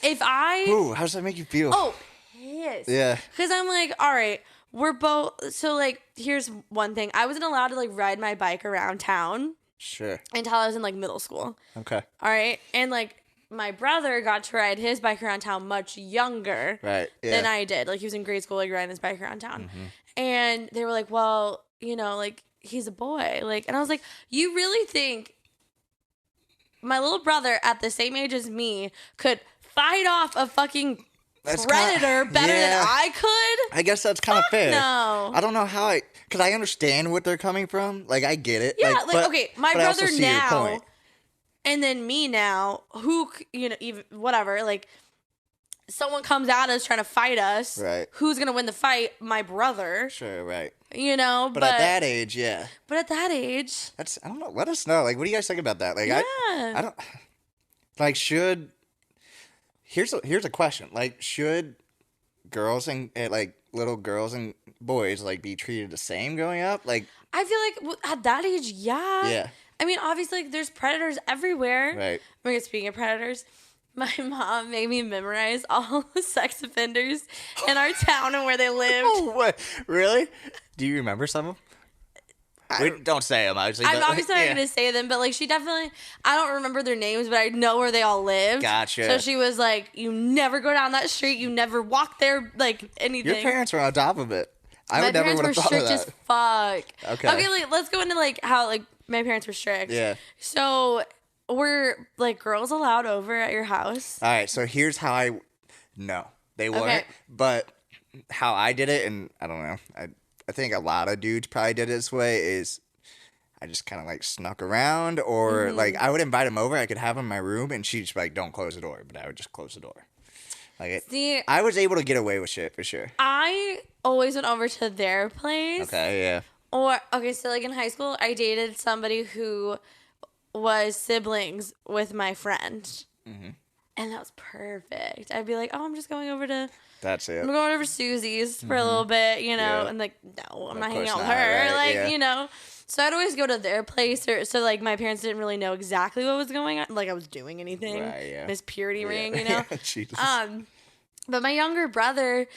Speaker 2: if I...
Speaker 3: Ooh, how does that make you feel?
Speaker 2: Oh, pissed.
Speaker 3: Yeah.
Speaker 2: Because I'm like, all right, we're both... So, like, here's one thing. I wasn't allowed to, like, ride my bike around town.
Speaker 3: Sure.
Speaker 2: Until I was in, like, middle school.
Speaker 3: Okay.
Speaker 2: All right? And, like, my brother got to ride his bike around town much younger than I did. Like, he was in grade school, like, riding his bike around town. And they were like, well, you know, like, he's a boy. Like, and I was like, you really think my little brother at the same age as me could fight off a fucking predator better than I could?
Speaker 3: I guess that's kind of fair.
Speaker 2: No.
Speaker 3: I don't know how because I understand what they're coming from. Like, I get it.
Speaker 2: Yeah,
Speaker 3: but,
Speaker 2: okay, my brother now, and then me now, who, you know, even, whatever, like, someone comes at us trying to fight us.
Speaker 3: Right.
Speaker 2: Who's going to win the fight? My brother.
Speaker 3: Sure, right.
Speaker 2: You know,
Speaker 3: but at that age, yeah.
Speaker 2: But at that age,
Speaker 3: I don't know. Let us know. Like, what do you guys think about that? Like, I don't like here's a question. Like, should girls and like little girls and boys like be treated the same growing up? Like,
Speaker 2: I feel like at that age, yeah.
Speaker 3: Yeah.
Speaker 2: I mean, obviously, like, there's predators everywhere.
Speaker 3: Right.
Speaker 2: I mean, speaking of predators, my mom made me memorize all the sex offenders in our town and where they lived.
Speaker 3: Oh, what? Really? Do you remember some of them? Don't say them.
Speaker 2: I'm obviously not going to say them, but, like, she definitely, I don't remember their names, but I know where they all lived.
Speaker 3: Gotcha.
Speaker 2: So she was like, you never go down that street. You never walk there, like, anything.
Speaker 3: Your parents were on top of it. I would never would have thought of that. My
Speaker 2: parents were strict as fuck.
Speaker 3: Okay.
Speaker 2: Okay, like, let's go into, like, how, like, my parents were strict.
Speaker 3: Yeah.
Speaker 2: So, were, like, girls allowed over at your house?
Speaker 3: All right, so here's how no, they weren't. But how I did it, and I don't know, I think a lot of dudes probably did it this way, is I just kind of, like, snuck around, or, like, I would invite them over, I could have them in my room, and she'd just be like, don't close the door, but I would just close the door. Like, I was able to get away with shit, for sure.
Speaker 2: I always went over to their place.
Speaker 3: Okay, yeah.
Speaker 2: So, like, in high school, I dated somebody who was siblings with my friend. And that was perfect. I'd be like, oh, I'm just going over to...
Speaker 3: That's it.
Speaker 2: I'm going over to Susie's for a little bit, you know?
Speaker 3: Yeah.
Speaker 2: And, like, no, I'm not hanging out with her. Right? Like, you know? So I'd always go to their place. So, like, my parents didn't really know exactly what was going on. Like, I was doing anything.
Speaker 3: Right, yeah.
Speaker 2: Miss Purity ring, you know?
Speaker 3: Jesus.
Speaker 2: But my younger brother...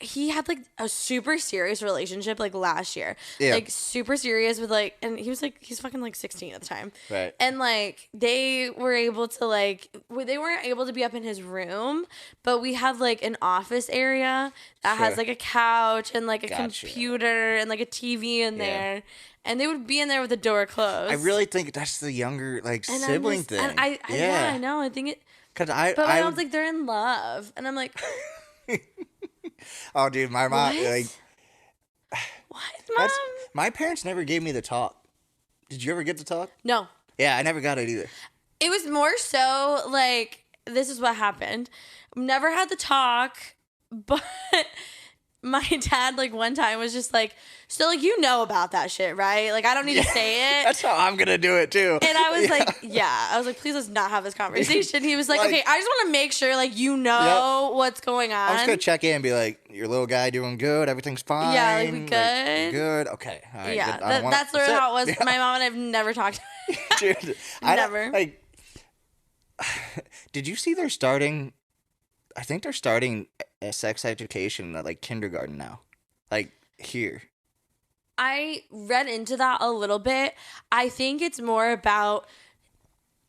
Speaker 2: He had, like, a super serious relationship, like, last year.
Speaker 3: Yeah.
Speaker 2: Like, super serious with, like... And he was, like... He's fucking, like, 16 at the time.
Speaker 3: Right.
Speaker 2: And, like, they were able to, like... They weren't able to be up in his room, but we have, like, an office area that has, like, a couch and, like, a computer and, like, a TV in there. And they would be in there with the door closed.
Speaker 3: I really think that's the younger, like,
Speaker 2: and
Speaker 3: sibling thing.
Speaker 2: And I know. I think it...
Speaker 3: But
Speaker 2: my mom's like, they're in love. And I'm like...
Speaker 3: Oh, dude, my mom,
Speaker 2: What?
Speaker 3: like,
Speaker 2: What, Mom?
Speaker 3: my parents never gave me the talk. Did you ever get the talk?
Speaker 2: No.
Speaker 3: Yeah, I never got it either.
Speaker 2: It was more so like, this is what happened. Never had the talk, but my dad, like, one time was just like, so, like, you know about that shit, right? Like, I don't need to say it.
Speaker 3: That's how I'm going to do it, too.
Speaker 2: And I was like, yeah. I was like, please let's not have this conversation. He was like, okay, I just want to make sure, like, you know what's going on.
Speaker 3: I'm just going to check in and be like, your little guy doing good? Everything's fine?
Speaker 2: Yeah, like, we good?
Speaker 3: Like, good? Okay. All right,
Speaker 2: yeah,
Speaker 3: good.
Speaker 2: that's literally how it was.
Speaker 3: Yeah.
Speaker 2: My mom and I have never talked.
Speaker 3: Dude,
Speaker 2: never.
Speaker 3: Did you see they're starting... I think they're starting a sex education at, like, kindergarten now. Like, here.
Speaker 2: I read into that a little bit. I think it's more about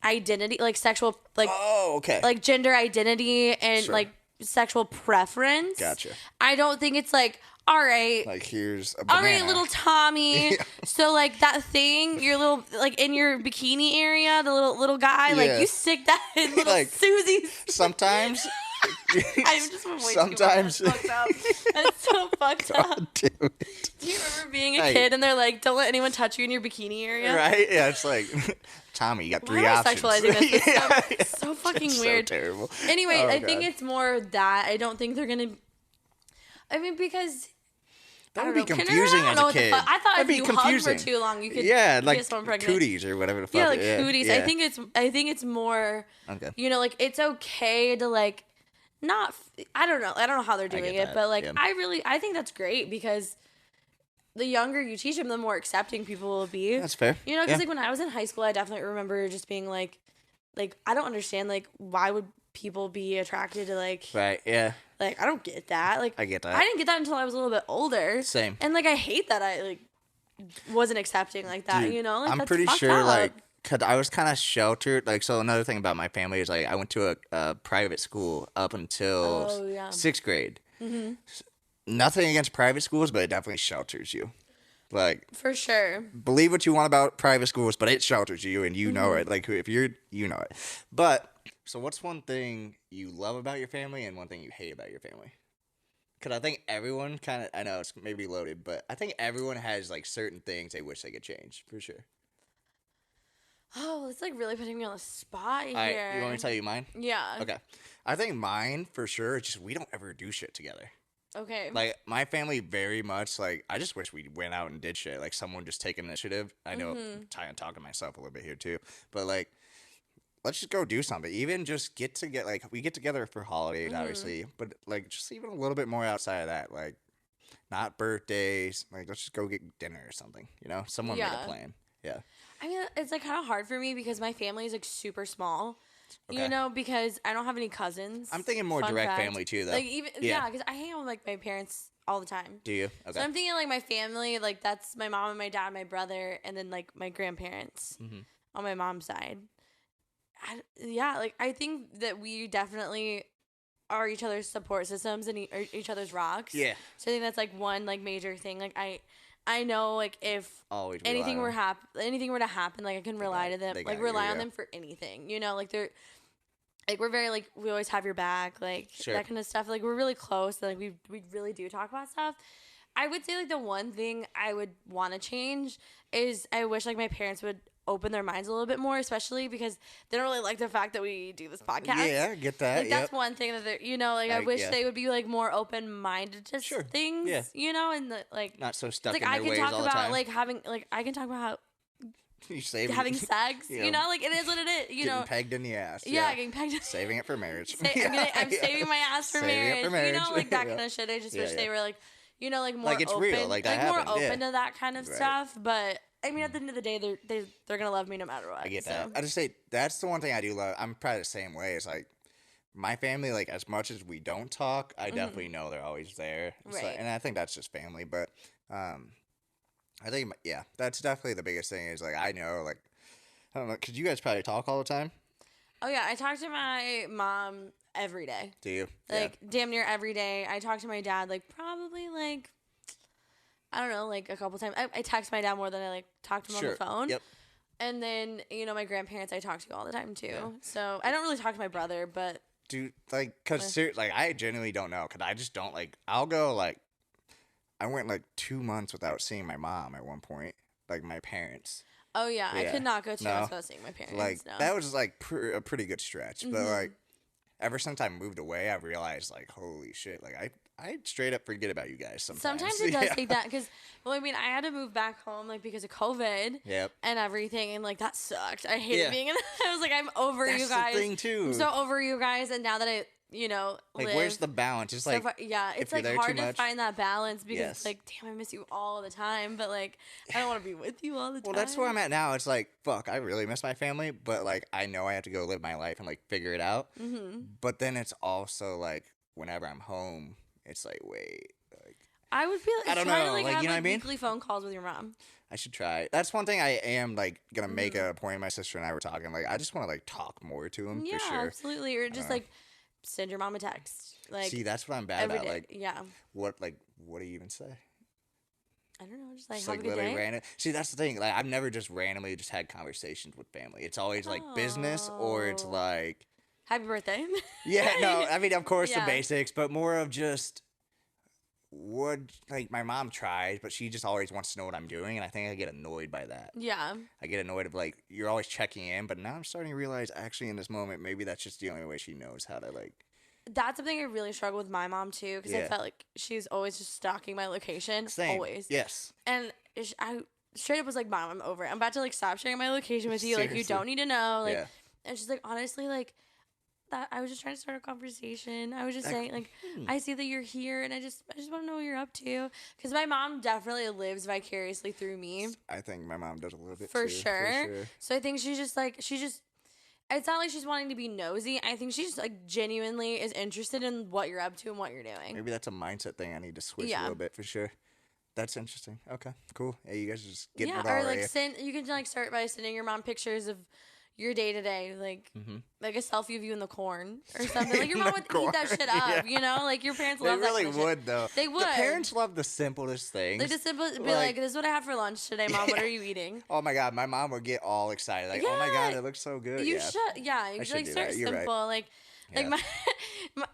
Speaker 2: identity, like sexual, like,
Speaker 3: oh, okay,
Speaker 2: like gender identity and like sexual preference.
Speaker 3: Gotcha.
Speaker 2: I don't think it's like, all right,
Speaker 3: like, here's a banana.
Speaker 2: All right, little Tommy. So like that thing, your little, like in your bikini area, the little guy, like you stick that in little like, Susie's.
Speaker 3: Sometimes.
Speaker 2: I'm just way sometimes too fucked up. That's so fucked up. Do you remember being a kid and they're like, don't let anyone touch you in your bikini area?
Speaker 3: Right? Yeah, it's like, Tommy, you got 3 options.
Speaker 2: Why am I sexualizing this? So fucking weird.
Speaker 3: So terrible.
Speaker 2: Anyway, I think it's more that. I don't think they're gonna. I mean, because.
Speaker 3: That would be confusing as a kid.
Speaker 2: I thought
Speaker 3: if
Speaker 2: you hugged for too long, you could
Speaker 3: like
Speaker 2: someone pregnant.
Speaker 3: cooties or whatever the fuck.
Speaker 2: Yeah, like cooties. Yeah. I think it's more.
Speaker 3: Okay.
Speaker 2: You know, like it's okay to like. Not, I don't know how they're doing it, but like, I think that's great because the younger you teach them, the more accepting people will be.
Speaker 3: That's fair.
Speaker 2: You know, because like when I was in high school, I definitely remember just being like, I don't understand, like, why would people be attracted to like,
Speaker 3: right, yeah.
Speaker 2: Like, I don't get that. Like,
Speaker 3: I get that.
Speaker 2: I didn't get that until I was a little bit older.
Speaker 3: Same.
Speaker 2: And like, I hate that I like wasn't accepting like that,
Speaker 3: Dude,
Speaker 2: you know? Like,
Speaker 3: I'm pretty sure, like, cause I was kind of sheltered. Like, so another thing about my family is like I went to a private school up until 6th grade. Mm-hmm. Nothing against private schools, but it definitely shelters you. Like,
Speaker 2: for sure.
Speaker 3: Believe what you want about private schools, but it shelters you, and you know it. Like, if you know it. But so, what's one thing you love about your family, and one thing you hate about your family? Because I think everyone kind of, I know it's maybe loaded, but I think everyone has like certain things they wish they could change for sure.
Speaker 2: Oh, it's like really putting me on the spot here.
Speaker 3: All right, you want me to tell you mine?
Speaker 2: Yeah.
Speaker 3: Okay. I think mine, for sure, is just we don't ever do shit together.
Speaker 2: Okay.
Speaker 3: Like, my family very much, like, I just wish we went out and did shit. Like, someone just take initiative. I know I'm talking to myself a little bit here, too. But, like, let's just go do something. Even just get together. Like, we get together for holidays, obviously. But, like, just even a little bit more outside of that. Like, not birthdays. Like, let's just go get dinner or something. You know? Someone made a plan. Yeah.
Speaker 2: I mean, it's like kind of hard for me because my family is like super small,
Speaker 3: okay.
Speaker 2: You know, because I don't have any cousins.
Speaker 3: I'm thinking more direct family too, though.
Speaker 2: Like even because I hang out with like my parents all the time.
Speaker 3: Do you? Okay.
Speaker 2: So I'm thinking like my family, like that's my mom and my dad, my brother, and then like my grandparents on my mom's side. I think that we definitely are each other's support systems and each other's rocks.
Speaker 3: Yeah.
Speaker 2: So I think that's like one like major thing. Like I know, like, if anything were to happen, like, I can rely to them, like, rely on them for anything, you know, like, they're, like, we're very, like, we always have your back, like, that kind of stuff, like, we're really close, like, we really do talk about stuff. I would say, like, the one thing I would want to change is I wish, like, my parents would open their minds a little bit more, especially because they don't really like the fact that we do this podcast.
Speaker 3: Yeah, I get that.
Speaker 2: Like, that's one thing that they're, you know, like, I wish they would be, like, more open-minded to things, you know, and, like... Not so stuck in their ways all the time. Like, I can talk about how... having sex, you know, like, it is what it is, you know.
Speaker 3: Getting pegged in the ass.
Speaker 2: Yeah, getting pegged.
Speaker 3: Saving it for marriage.
Speaker 2: I'm saving my ass for marriage, you know, like, that kind of shit. I just wish they were, like, you know, like, more open. Like, it's real, like, that happened. More open to that kind of stuff, but... I mean, at the end of the day, they're gonna love me no matter what.
Speaker 3: I get that. I just say that's the one thing I do love. I'm probably the same way. It's like my family. Like as much as we don't talk, I definitely know they're always there. Right. Like, and I think that's just family. But I think that's definitely the biggest thing. Is like I know, like I don't know, because you guys probably talk all the time.
Speaker 2: Oh yeah, I talk to my mom every day.
Speaker 3: Do you?
Speaker 2: Like damn near every day. I talk to my dad like probably like. I don't know, like a couple times. I text my dad more than I like talk to him on the phone. Yep. And then, you know, my grandparents I talk to all the time too. Yeah. So I don't really talk to my brother, but
Speaker 3: Dude, like, cause like I genuinely don't know, cause I just don't like. I'll go like, I went like 2 months without seeing my mom at one point, like my parents.
Speaker 2: Oh yeah, I could not go 2 months without seeing my parents.
Speaker 3: Like
Speaker 2: no.
Speaker 3: that was like a pretty good stretch, but like ever since I moved away, I've realized like, holy shit, like I straight up forget about you guys sometimes.
Speaker 2: Sometimes it does take that because, well, I mean, I had to move back home like because of COVID and everything, and like that sucked. I hated being in. I was like, I'm over you guys.
Speaker 3: That's the thing too.
Speaker 2: I'm so over you guys, and now that I,
Speaker 3: like
Speaker 2: live,
Speaker 3: where's the balance? It's like
Speaker 2: it's like hard to find that balance because it's like, damn, I miss you all the time, but like I don't want to be with you all the time.
Speaker 3: Well, that's where I'm at now. It's like, fuck, I really miss my family, but like I know I have to go live my life and like figure it out. But then it's also like whenever I'm home, it's like, wait, like
Speaker 2: I would feel.
Speaker 3: I don't know,
Speaker 2: like have,
Speaker 3: you know what I mean?
Speaker 2: Weekly phone calls with your mom.
Speaker 3: I should try. That's one thing I am like gonna make a point. My sister and I were talking. Like I just want to like talk more to him.
Speaker 2: Yeah,
Speaker 3: for sure.
Speaker 2: Absolutely. Or just like send your mom a text. Like,
Speaker 3: see, that's what I'm bad at. Like, what do you even say?
Speaker 2: I don't know. Just like
Speaker 3: just
Speaker 2: have a good day.
Speaker 3: Random. See, that's the thing. Like, I've never just randomly just had conversations with family. It's always like business, or it's like
Speaker 2: happy birthday.
Speaker 3: Yeah, no. I mean, of course the basics, but more of just like my mom tries, but she just always wants to know what I'm doing, and I think I get annoyed by that.
Speaker 2: Yeah.
Speaker 3: I get annoyed of like you're always checking in, but now I'm starting to realize actually in this moment maybe that's just the only way she knows how to like.
Speaker 2: That's something I really struggle with my mom too, because I felt like she's always just stalking my location.
Speaker 3: Same.
Speaker 2: Always.
Speaker 3: Yes.
Speaker 2: And I straight up was like, Mom, I'm over it. I'm about to like stop sharing my location with you. Seriously. Like, you don't need to know. Like, and she's like, honestly, like, that I was just trying to start a conversation. I was just saying, like, I see that you're here, and I just want to know what you're up to. Because my mom definitely lives vicariously through me.
Speaker 3: I think my mom does a little bit
Speaker 2: for sure. So I think she's just like it's not like she's wanting to be nosy. I think she just like genuinely is interested in what you're up to and what you're doing.
Speaker 3: Maybe that's a mindset thing I need to switch a little bit for sure. That's interesting. Okay, cool. Hey, you guys are just getting it all
Speaker 2: or like
Speaker 3: right.
Speaker 2: you can like start by sending your mom pictures of your day to day, like like a selfie of you in the corn or something. Like your mom would eat that shit up, you know? Like your parents love that.
Speaker 3: They really would though.
Speaker 2: They would.
Speaker 3: The parents love the simplest things.
Speaker 2: Like the simple, be like, "This is what I had for lunch today, Mom. What are you eating?"
Speaker 3: Oh my god, my mom would get all excited, like, "Oh my god, it looks so good."
Speaker 2: You should, you should like start simple, like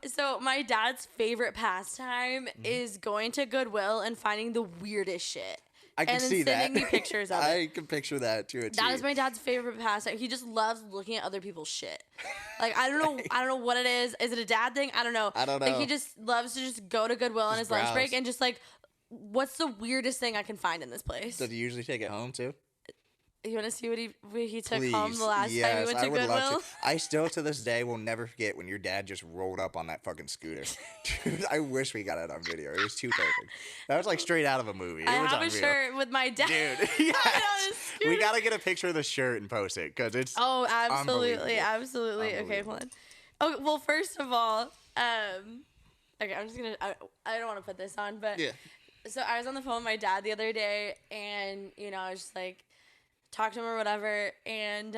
Speaker 2: so my dad's favorite pastime is going to Goodwill and finding the weirdest shit.
Speaker 3: I can see that.
Speaker 2: And sending me pictures of it.
Speaker 3: I can picture that too.
Speaker 2: That is my dad's favorite pastime. He just loves looking at other people's shit. Like I don't know what it is. Is it a dad thing? I don't know. Like he just loves to just go to Goodwill on his lunch break and just like, what's the weirdest thing I can find in this place?
Speaker 3: Does he usually take it home too?
Speaker 2: You want to see what he took home the last time we went to Goodwill?
Speaker 3: Love to. I still to this day will never forget when your dad just rolled up on that fucking scooter. Dude, I wish we got it on video. It was too perfect. That was like straight out of a movie.
Speaker 2: I have a shirt with my dad.
Speaker 3: Dude, yes. We got to get a picture of the shirt and post it because it's
Speaker 2: absolutely. Okay, hold on. Oh, well, first of all, okay, I'm just going to, I don't want to put this on, but so I was on the phone with my dad the other day and, I was just like, talk to him or whatever, and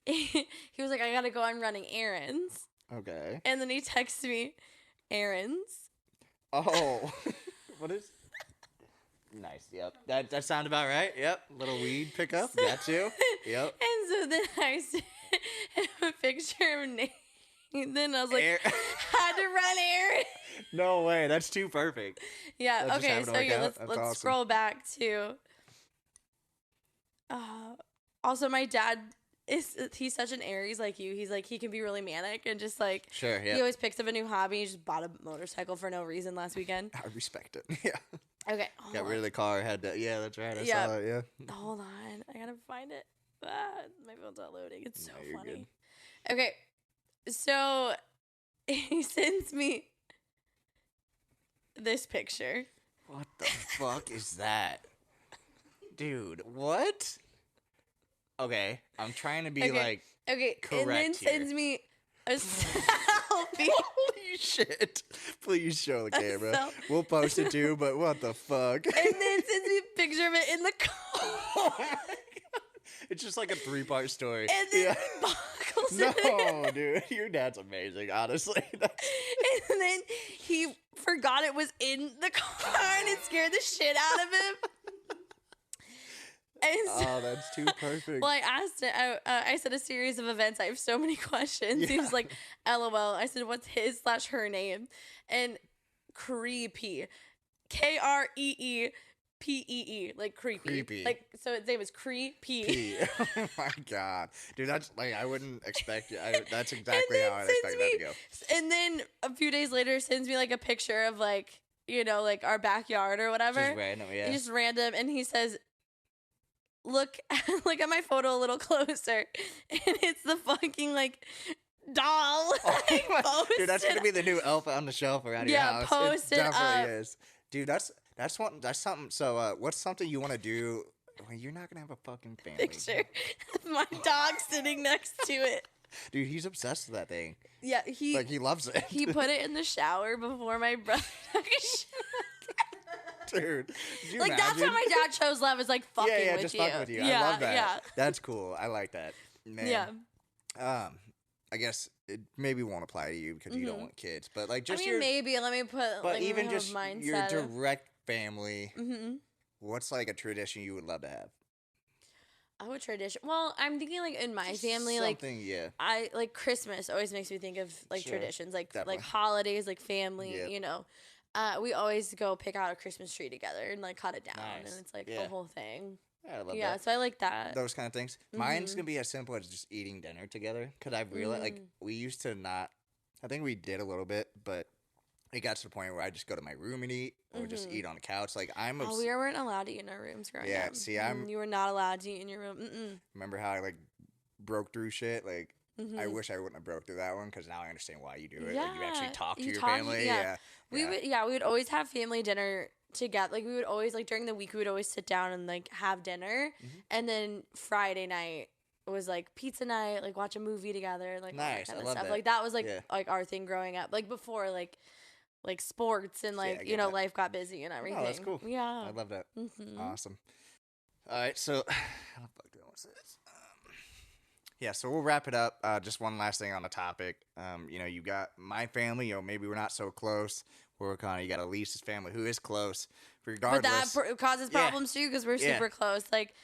Speaker 2: he was like, I gotta go, I'm running errands.
Speaker 3: Okay.
Speaker 2: And then he texts me, errands.
Speaker 3: Oh. What is? Nice, yep. That sound about right, yep. Little weed pickup, got you. Yep.
Speaker 2: And so then I sent him a picture of Nathan, I was like, had to run errands.
Speaker 3: No way, that's too perfect.
Speaker 2: Yeah, okay, so let's awesome. Scroll back to... also my dad he's such an Aries like you. He's like, he can be really manic and just like he always picks up a new hobby. He just bought a motorcycle for no reason last weekend.
Speaker 3: I respect it. Yeah.
Speaker 2: Okay.
Speaker 3: Got rid of the car, had to that's right. I saw it,
Speaker 2: Hold on. I gotta find it. My phone's not loading. It's so funny. Good. Okay. So he sends me this picture.
Speaker 3: What the fuck is that? Dude, what? Okay, I'm trying to be correct
Speaker 2: and then sends me a selfie.
Speaker 3: Holy shit. Please show the camera. We'll post it too, but what the fuck?
Speaker 2: And then sends me a picture of it in the car.
Speaker 3: Oh my God. It's just like a 3-part story.
Speaker 2: And then he buckles it.
Speaker 3: No, dude. Your dad's amazing, honestly.
Speaker 2: And then he forgot it was in the car and it scared the shit out of him.
Speaker 3: Oh, that's too perfect.
Speaker 2: Well, I asked it. I said a series of events. I have so many questions. Yeah. He was like, "LOL." I said, "What's his/her name?" And creepy, KREEPEE, like creepy. Like, so his name was creepy.
Speaker 3: Oh my god, dude, that's like I wouldn't expect you. That's exactly how I expect that to go.
Speaker 2: And then a few days later, sends me like a picture of like, you know, like our backyard or whatever.
Speaker 3: Just random, yeah.
Speaker 2: Just random, and he says, look at my photo a little closer, and it's the fucking like doll.
Speaker 3: Dude, that's gonna be the new elf on the shelf around your house.
Speaker 2: Post it
Speaker 3: definitely is. Dude, that's something. So, what's something you want to do when you're not gonna have a fucking family?
Speaker 2: Picture of my dog sitting next to it.
Speaker 3: Dude, he's obsessed with that thing.
Speaker 2: Yeah, he
Speaker 3: loves it.
Speaker 2: He put it in the shower before my brother took a shower.
Speaker 3: Dude,
Speaker 2: like imagine? That's how my dad chose love, is like fucking with you. Yeah, just fucking with you.
Speaker 3: I love that. Yeah. That's cool. I like that. Man.
Speaker 2: Yeah.
Speaker 3: I guess it maybe won't apply to you because you don't want kids, but like just
Speaker 2: maybe let me put.
Speaker 3: But
Speaker 2: like,
Speaker 3: even just your direct family. Mm-hmm. What's like a tradition you would love to have?
Speaker 2: Oh, a tradition. Well, I'm thinking like in my family,
Speaker 3: yeah.
Speaker 2: I like Christmas always makes me think of like traditions, like definitely. Like holidays, like family. Yep. You know. We always go pick out a Christmas tree together and like cut it down, and it's like the whole thing.
Speaker 3: Yeah, I love that.
Speaker 2: So I like that.
Speaker 3: Those kind of things. Mm-hmm. Mine's gonna be as simple as just eating dinner together, because I've realized like we used to not. I think we did a little bit, but it got to the point where I just go to my room and eat, or just eat on the couch. Like we
Speaker 2: weren't allowed to eat in our rooms growing up.
Speaker 3: Yeah, see,
Speaker 2: you were not allowed to eat in your room. Mm-mm.
Speaker 3: Remember how I like broke through shit? Like I wish I wouldn't have broke through that one, because now I understand why you do it.
Speaker 2: Yeah,
Speaker 3: like, you actually talk to your family. Yeah.
Speaker 2: We would always have family dinner together. Like we would always like during the week we would always sit down and like have dinner, and then Friday night was like pizza night, like watch a movie together, like
Speaker 3: nice.
Speaker 2: All that kind
Speaker 3: of stuff.
Speaker 2: That. Like that was like like our thing growing up. Like before like sports and like life got busy and everything.
Speaker 3: Oh, that's cool.
Speaker 2: Yeah,
Speaker 3: I love that. Awesome. All right, so how the fuck do I want to say this? Yeah, so we'll wrap it up. Just one last thing on the topic. You got my family. Maybe we're not so close. You got Elise's family, who is close. Regardless,
Speaker 2: but that causes problems too, because we're super close. Like,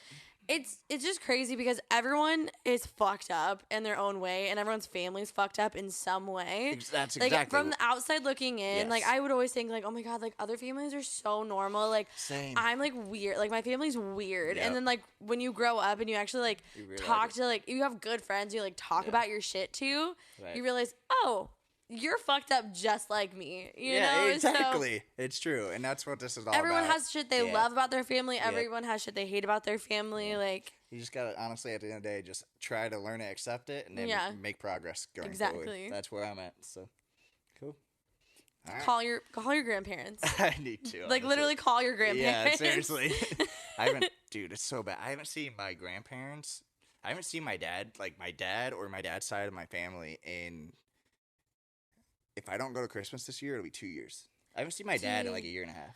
Speaker 2: it's just crazy because everyone is fucked up in their own way, and everyone's family's fucked up in some way.
Speaker 3: That's
Speaker 2: like,
Speaker 3: exactly
Speaker 2: from the outside looking in. Like, I would always think like, oh my god, like other families are so normal. Like,
Speaker 3: same.
Speaker 2: I'm like weird. Like my family's weird, and then like when you grow up and you actually like talk to like you have good friends, you like talk about your shit too. Right. You realize, oh, you're fucked up just like me. You know?
Speaker 3: Exactly. So, it's true. And that's what this is all
Speaker 2: everyone
Speaker 3: about.
Speaker 2: Has shit they love about their family. Everyone has shit they hate about their family. Like,
Speaker 3: you just gotta, honestly, at the end of the day, just try to learn to accept it and then make progress going forward. That's where I'm at. So, cool. All right.
Speaker 2: Call your grandparents.
Speaker 3: I need to.
Speaker 2: Like, literally call your grandparents.
Speaker 3: Yeah, seriously. Dude, it's so bad. I haven't seen my grandparents. I haven't seen my dad, like my dad or my dad's side of my family in... If I don't go to Christmas this year, it'll be 2 years. I haven't seen my dad in like a year and a half.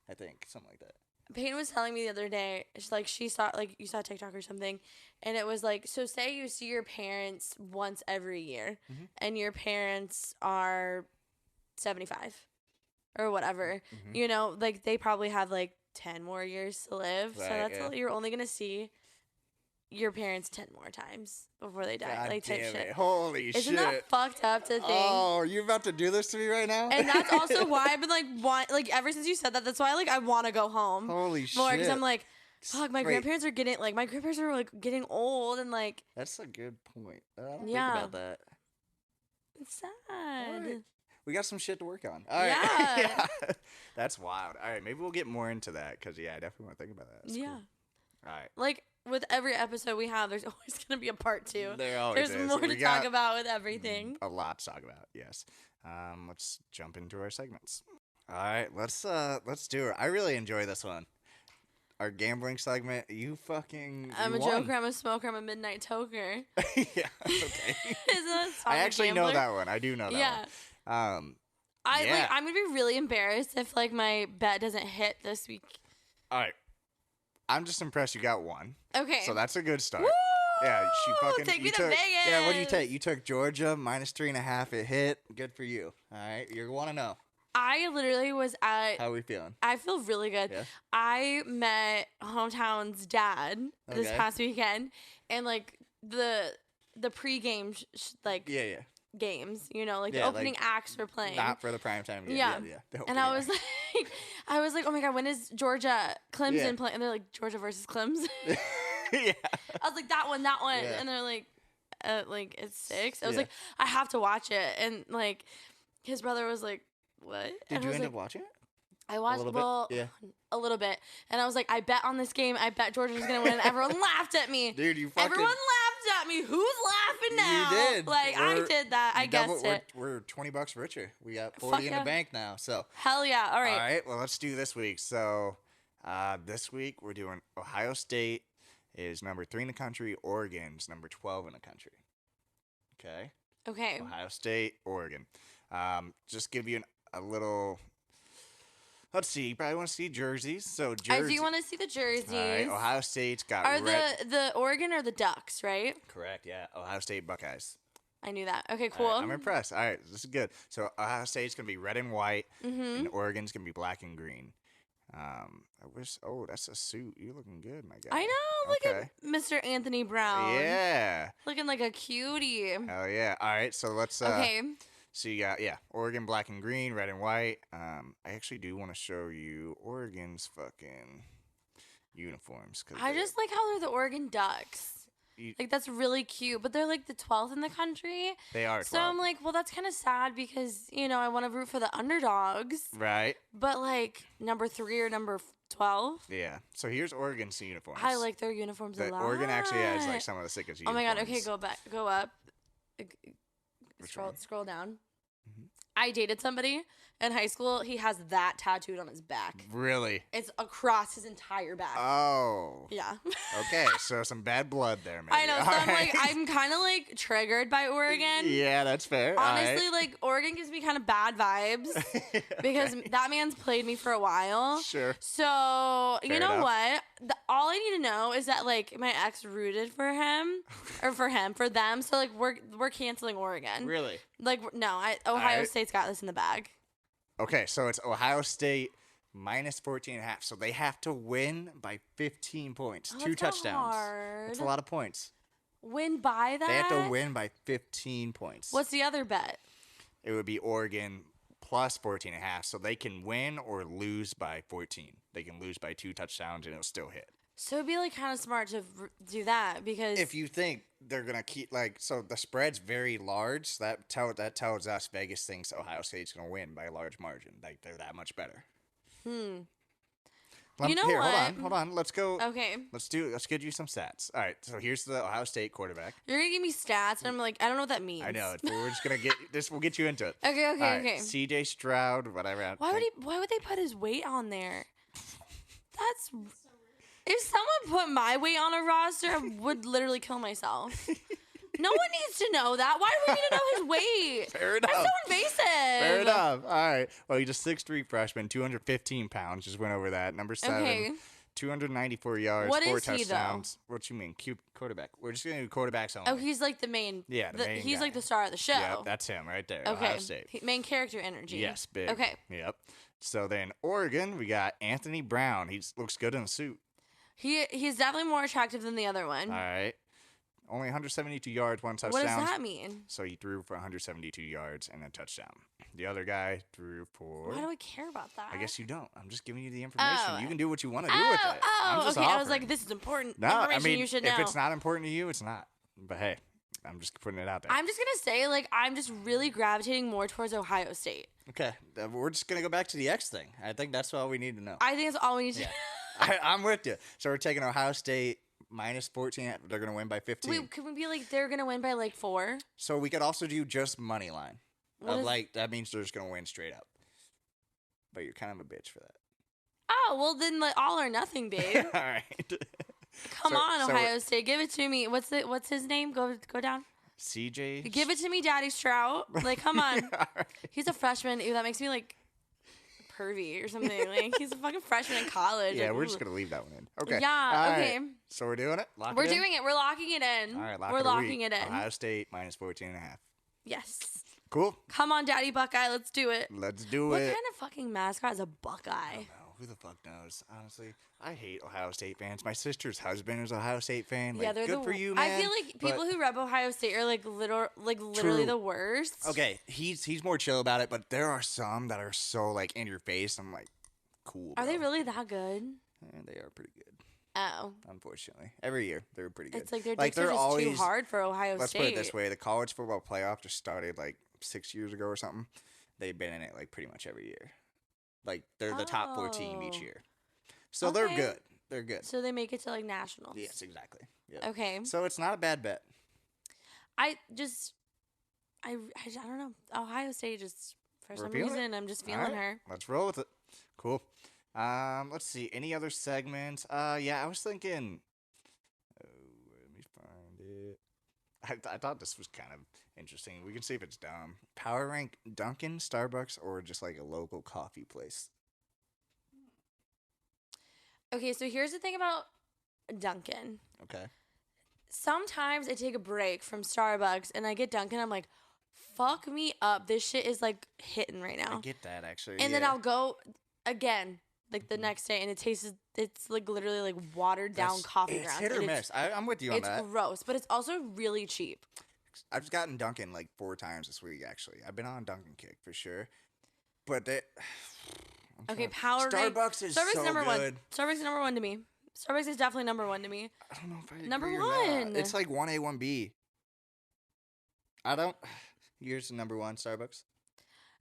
Speaker 3: I think something like that.
Speaker 2: Peyton was telling me the other day, she saw like you saw TikTok or something, and it was like, so say you see your parents once every year, and your parents are 75 or whatever. Like they probably have like 10 more years to live, so that's you're only gonna see your parents 10 more times before they die.
Speaker 3: God
Speaker 2: like type
Speaker 3: damn it.
Speaker 2: shit.
Speaker 3: Holy shit.
Speaker 2: Isn't that fucked up to think?
Speaker 3: Oh, you're about to do this to me right now?
Speaker 2: And that's also why I've been like ever since you said that, that's why like I want to go home.
Speaker 3: Holy shit.
Speaker 2: More because I'm like, fuck, my grandparents are getting old, and like.
Speaker 3: That's a good point. I don't think about that.
Speaker 2: It's sad. Right.
Speaker 3: We got some shit to work on. All right. Yeah. That's wild. All right, maybe we'll get more into that, because I definitely want to think about that. That's cool. All right.
Speaker 2: Like, with every episode we have, there's always going to be a part 2.
Speaker 3: There's
Speaker 2: more to talk about with everything.
Speaker 3: A lot to talk about, yes. Let's jump into our segments. All right, let's do it. I really enjoy this one. Our gambling segment, I'm
Speaker 2: a joker, I'm a smoker, I'm a midnight toker.
Speaker 3: Yeah, okay.
Speaker 2: Isn't that a song
Speaker 3: I actually know that one. I do know that one.
Speaker 2: I'm going to be really embarrassed if like my bet doesn't hit this week.
Speaker 3: All right. I'm just impressed you got one.
Speaker 2: Okay.
Speaker 3: So that's a good start.
Speaker 2: Woo!
Speaker 3: Yeah, she fucking...
Speaker 2: Take me to Vegas!
Speaker 3: Yeah, what did you take? You took Georgia, -3.5. It hit. Good for you. All right? You're 1-0.
Speaker 2: I literally was at.
Speaker 3: How are we feeling?
Speaker 2: I feel really good.
Speaker 3: Yeah?
Speaker 2: I met Hometown's dad this past weekend, and like the pregame
Speaker 3: Yeah.
Speaker 2: games, you know, like the opening acts were playing.
Speaker 3: Not for the primetime game.
Speaker 2: Yeah. And I was like, oh my God, when is Georgia Clemson playing? And they're like, Georgia versus Clemson.
Speaker 3: Yeah.
Speaker 2: I was like, that one.
Speaker 3: Yeah.
Speaker 2: And they're like it's 6. I was like, I have to watch it. And like, his brother was like, what?
Speaker 3: Did you end up watching it?
Speaker 2: I watched a little bit, and I was like, I bet on this game. I bet Georgia's gonna win. Everyone laughed at me.
Speaker 3: Dude,
Speaker 2: everyone laughed at me. Who's laughing now?
Speaker 3: You did.
Speaker 2: I did that. I guessed it.
Speaker 3: We're $20 richer. We got 40 in the bank now. So
Speaker 2: hell yeah! All right.
Speaker 3: All right. Well, let's do this week. So this week we're doing Ohio State is number 3 in the country. Oregon's number 12 in the country. Okay.
Speaker 2: Okay.
Speaker 3: Ohio State, Oregon. Just give you a little. Let's see. You probably want to see jerseys. So
Speaker 2: I do want to see the jerseys.
Speaker 3: All right. Ohio State's got
Speaker 2: Are the Oregon or the Ducks, right?
Speaker 3: Correct. Yeah. Ohio State Buckeyes.
Speaker 2: I knew that. Okay, cool.
Speaker 3: Right, I'm impressed. All right. This is good. So Ohio State's going to be red and white, and Oregon's going to be black and green. I wish. Oh, that's a suit. You're looking good, my guy.
Speaker 2: I know. Look at Mr. Anthony Brown.
Speaker 3: Yeah.
Speaker 2: Looking like a cutie.
Speaker 3: Hell yeah. All right. So let's.
Speaker 2: Okay.
Speaker 3: So you got Oregon black and green, red and white. I actually do want to show you Oregon's fucking uniforms.
Speaker 2: I just like how they're the Oregon Ducks. Like that's really cute, but they're like the 12th in the country.
Speaker 3: They are 12th.
Speaker 2: So I'm like, well, that's kind of sad because I want to root for the underdogs.
Speaker 3: Right.
Speaker 2: But like number 3 or number 12.
Speaker 3: Yeah. So here's Oregon's uniforms.
Speaker 2: I like their uniforms a lot.
Speaker 3: Oregon actually has like some of the sickest uniforms.
Speaker 2: Oh my God. Okay, go up. Scroll down. Mm-hmm. I dated somebody in high school. He has that tattooed on his back.
Speaker 3: Really?
Speaker 2: It's across his entire back.
Speaker 3: Oh.
Speaker 2: Yeah.
Speaker 3: Okay, so some bad blood there, maybe.
Speaker 2: I know. So I'm kind of like triggered by Oregon.
Speaker 3: Yeah, that's fair.
Speaker 2: Honestly, like Oregon gives me kind of bad vibes because that man's played me for a while.
Speaker 3: Sure.
Speaker 2: So you know what? All I need to know is that like my ex rooted for him or for them. So like we're canceling Oregon.
Speaker 3: Really?
Speaker 2: Like no, Ohio State's got this in the bag.
Speaker 3: Okay, so it's Ohio State minus 14.5. So they have to win by 15 points. 2 touchdowns.
Speaker 2: Hard.
Speaker 3: That's a lot of points.
Speaker 2: Win by that?
Speaker 3: They have to win by 15 points.
Speaker 2: What's the other bet?
Speaker 3: It would be Oregon plus 14.5. So they can win or lose by 14. They can lose by 2 touchdowns and it'll still hit.
Speaker 2: So it'd be like kind of smart to do that because
Speaker 3: if you think they're gonna keep so the spread's very large, so that tells us Vegas thinks Ohio State's gonna win by a large margin. Like they're that much better.
Speaker 2: You know what?
Speaker 3: Hold on. Let's go.
Speaker 2: Okay.
Speaker 3: Let's get you some stats. All right. So here's the Ohio State quarterback.
Speaker 2: You're gonna give me stats, and I'm like, I don't know what that means.
Speaker 3: I know. We're just gonna get this. We'll get you into it.
Speaker 2: Okay.
Speaker 3: All right,
Speaker 2: Okay.
Speaker 3: C.J. Stroud, whatever.
Speaker 2: Why would they put his weight on there? That's. If someone put my weight on a roster, I would literally kill myself. No one needs to know that. Why do we need to know his weight?
Speaker 3: Fair enough.
Speaker 2: That's so invasive.
Speaker 3: Fair enough. All right. Well, he's a 6'3" freshman, 215 pounds. Just went over that. Number 7.
Speaker 2: Okay.
Speaker 3: 294 yards,
Speaker 2: what
Speaker 3: 4
Speaker 2: is
Speaker 3: touchdowns.
Speaker 2: He, though?
Speaker 3: What you mean? Cute quarterback. We're just going to do quarterbacks only.
Speaker 2: Oh, he's like the main.
Speaker 3: Yeah, the main
Speaker 2: he's
Speaker 3: guy.
Speaker 2: like the star of the show.
Speaker 3: Yep, that's him right there.
Speaker 2: Okay.
Speaker 3: Ohio State.
Speaker 2: Main character energy.
Speaker 3: Yes, big.
Speaker 2: Okay.
Speaker 3: Yep. So then Oregon, we got Anthony Brown. He looks good in the suit.
Speaker 2: He's definitely more attractive than the other one.
Speaker 3: All right. Only 172 yards, 1 touchdown.
Speaker 2: What does that mean?
Speaker 3: So he threw for 172 yards and a touchdown. The other guy threw for.
Speaker 2: Why do I care about that?
Speaker 3: I guess you don't. I'm just giving you the information. You can do what you want to do with it.
Speaker 2: Oh, okay. I was like, this is important information you should know.
Speaker 3: If it's not important to you, it's not. But hey, I'm just putting it out there.
Speaker 2: I'm just going to say, like, I'm just really gravitating more towards Ohio State.
Speaker 3: Okay. We're just going to go back to the X thing. I think that's all we need to know.
Speaker 2: I think that's all we need to know.
Speaker 3: I'm with you. So we're taking Ohio State minus 14. They're going to win by 15.
Speaker 2: Wait, can we be like, they're going to win by like 4?
Speaker 3: So we could also do just money line. That means they're just going to win straight up. But you're kind of a bitch for that.
Speaker 2: Oh, well then like all or nothing, babe.
Speaker 3: All right.
Speaker 2: Come on, Ohio State. Give it to me. What's his name? Go down.
Speaker 3: CJ.
Speaker 2: Give it to me, Daddy Stroud. Like, come on.
Speaker 3: Right.
Speaker 2: He's a freshman. Ew, that makes me like pervy or something. Like he's a fucking freshman in college.
Speaker 3: Yeah,
Speaker 2: like,
Speaker 3: we're just gonna leave that one in. Okay.
Speaker 2: Yeah.
Speaker 3: All
Speaker 2: okay.
Speaker 3: Right. So we're doing it.
Speaker 2: We're doing it. We're locking it in.
Speaker 3: All right.
Speaker 2: We're locking it in.
Speaker 3: Ohio State minus 14.5.
Speaker 2: Yes.
Speaker 3: Cool.
Speaker 2: Come on, Daddy Buckeye, let's do it.
Speaker 3: Let's do
Speaker 2: What
Speaker 3: it.
Speaker 2: kind of fucking mascot is a Buckeye?
Speaker 3: I don't know. Who the fuck knows? Honestly, I hate Ohio State fans. My sister's husband is an Ohio State fan.
Speaker 2: Yeah,
Speaker 3: Like,
Speaker 2: they're
Speaker 3: good for you, man.
Speaker 2: I feel like people who rep Ohio State are like literally
Speaker 3: True.
Speaker 2: the worst.
Speaker 3: Okay, he's more chill about it, but there are some that are so like in your face. I'm like, cool.
Speaker 2: Are
Speaker 3: bro.
Speaker 2: they really that good?
Speaker 3: And they are pretty good.
Speaker 2: Oh.
Speaker 3: Unfortunately, every year they're pretty good.
Speaker 2: It's like their dicks are just
Speaker 3: always,
Speaker 2: too hard for Ohio
Speaker 3: let's
Speaker 2: State.
Speaker 3: put it this way: the college football playoff just started like 6 years ago or something. They've been in it like pretty much every year. Like they're the top 4 team each year, so they're good. They're good.
Speaker 2: So they make it to like nationals.
Speaker 3: Yes, exactly. Yep.
Speaker 2: Okay.
Speaker 3: So it's not a bad bet.
Speaker 2: I don't know. Ohio State just for some reason I'm just feeling her.
Speaker 3: Let's roll with it. Cool. Let's see. Any other segments? Yeah, I was thinking. Oh, let me find it. I thought this was kind of interesting. We can see if it's dumb. Power rank Dunkin', Starbucks, or just like a local coffee place.
Speaker 2: Okay, so here's the thing about Dunkin'.
Speaker 3: Okay.
Speaker 2: Sometimes I take a break from Starbucks and I get Dunkin'. I'm like, fuck me up. This shit is like hitting right now.
Speaker 3: I get that actually.
Speaker 2: And then I'll go again like the next day and it's like literally like watered down coffee grounds.
Speaker 3: It's hit or miss. I'm with you on that.
Speaker 2: It's gross, but it's also really cheap.
Speaker 3: I've just gotten Dunkin' like 4 times this week actually. I've been on Dunkin' kick for sure. But they
Speaker 2: Okay, power
Speaker 3: Starbucks is so
Speaker 2: number
Speaker 3: good.
Speaker 2: 1. Starbucks is number 1 to me. Starbucks is definitely number 1 to me.
Speaker 3: I don't know if I agree
Speaker 2: Number
Speaker 3: or
Speaker 2: 1.
Speaker 3: not. It's like 1A, 1B. I don't. Here's the number 1 Starbucks.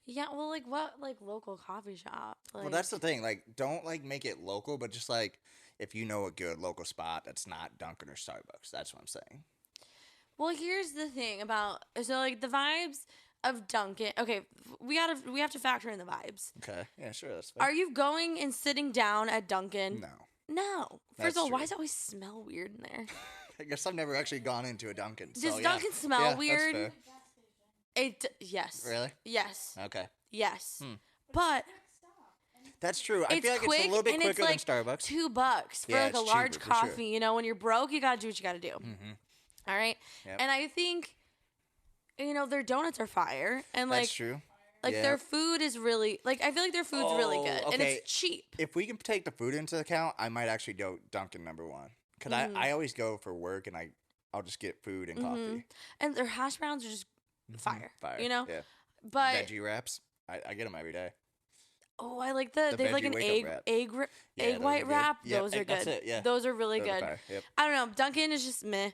Speaker 2: Yeah, well, like what, like local coffee shop? Like,
Speaker 3: Well, that's the thing. Like, don't like make it local, but just like if you know a good local spot that's not Dunkin' or Starbucks. That's what I'm saying.
Speaker 2: Well, here's the thing about like the vibes of Dunkin'. Okay, we have to factor in the vibes.
Speaker 3: Okay. Yeah, sure. That's fair.
Speaker 2: Are you going and sitting down at Dunkin'?
Speaker 3: No.
Speaker 2: No.
Speaker 3: That's
Speaker 2: First of all,
Speaker 3: true.
Speaker 2: why does it always smell weird in there?
Speaker 3: I guess I've never actually gone into a Dunkin'.
Speaker 2: Does
Speaker 3: So,
Speaker 2: Dunkin'
Speaker 3: yeah.
Speaker 2: smell
Speaker 3: Yeah,
Speaker 2: weird?
Speaker 3: That's fair.
Speaker 2: Yes.
Speaker 3: Really?
Speaker 2: Yes.
Speaker 3: Okay.
Speaker 2: Yes. But
Speaker 3: That's true. I
Speaker 2: it's
Speaker 3: feel like
Speaker 2: quick
Speaker 3: it's a little bit
Speaker 2: and
Speaker 3: quicker
Speaker 2: it's like
Speaker 3: than Starbucks.
Speaker 2: $2 for
Speaker 3: Yeah,
Speaker 2: like a
Speaker 3: it's
Speaker 2: large
Speaker 3: cheaper, for sure.
Speaker 2: coffee. You know, when you're broke, you gotta do what you gotta do. Mm-hmm. All right.
Speaker 3: Yep.
Speaker 2: And I think, their donuts are fire, and like
Speaker 3: That's true.
Speaker 2: Like
Speaker 3: Yeah.
Speaker 2: their food is really I feel like their food's really good and
Speaker 3: okay.
Speaker 2: it's cheap.
Speaker 3: If we can take the food into account, I might actually go Dunkin' number 1. Because I always go for work and I'll just get food and coffee.
Speaker 2: And their hash browns are just fire.
Speaker 3: Fire.
Speaker 2: You know?
Speaker 3: Yeah.
Speaker 2: But
Speaker 3: Veggie wraps. I get them every day.
Speaker 2: I like they have like
Speaker 3: veggie
Speaker 2: an
Speaker 3: wake-up wrap.
Speaker 2: egg
Speaker 3: Yeah,
Speaker 2: egg
Speaker 3: those
Speaker 2: white
Speaker 3: are good.
Speaker 2: wrap.
Speaker 3: Yep,
Speaker 2: Those are good.
Speaker 3: that's it, yeah.
Speaker 2: Those are really
Speaker 3: Those are
Speaker 2: good.
Speaker 3: fire, yep.
Speaker 2: I don't know. Dunkin' is just meh.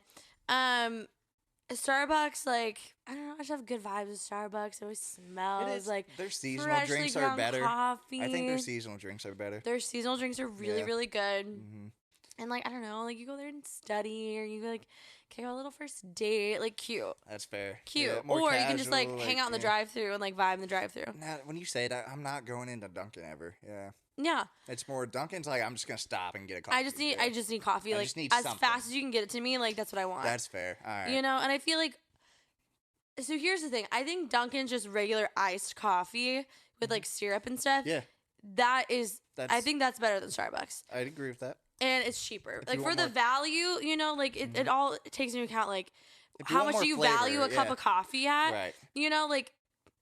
Speaker 2: Starbucks, like, I don't know, I just have good vibes with Starbucks. It always smells like
Speaker 3: their seasonal
Speaker 2: freshly
Speaker 3: drinks are
Speaker 2: ground
Speaker 3: better.
Speaker 2: coffee.
Speaker 3: I think their seasonal drinks are better.
Speaker 2: Their seasonal drinks are really,
Speaker 3: Yeah.
Speaker 2: really good.
Speaker 3: Mm-hmm.
Speaker 2: And like, I don't know, like you go there and study, or you like kick out a little first date, like cute.
Speaker 3: That's fair.
Speaker 2: Cute.
Speaker 3: Yeah, more
Speaker 2: or you can just like
Speaker 3: casual,
Speaker 2: hang out in the
Speaker 3: yeah.
Speaker 2: drive-through and like vibe in the drive-through.
Speaker 3: Now, when you say that, I'm not going into Dunkin' ever. Yeah.
Speaker 2: Yeah.
Speaker 3: It's more Dunkin's like I'm just gonna stop and get a coffee.
Speaker 2: I just need coffee.
Speaker 3: I
Speaker 2: Like
Speaker 3: just need
Speaker 2: as
Speaker 3: something.
Speaker 2: fast as you can get it to me, like that's what I want.
Speaker 3: That's fair. All right.
Speaker 2: You know, and I feel like so here's the thing. I think Dunkin's just regular iced coffee with like syrup and stuff.
Speaker 3: Yeah.
Speaker 2: I think that's better than Starbucks.
Speaker 3: I'd agree with that.
Speaker 2: And it's cheaper. Like
Speaker 3: you
Speaker 2: for
Speaker 3: want
Speaker 2: the
Speaker 3: more-
Speaker 2: value, like it all takes into account like
Speaker 3: If you
Speaker 2: how
Speaker 3: want
Speaker 2: much
Speaker 3: more
Speaker 2: do you
Speaker 3: flavor,
Speaker 2: value a cup
Speaker 3: yeah.
Speaker 2: of coffee at?
Speaker 3: Right.
Speaker 2: Like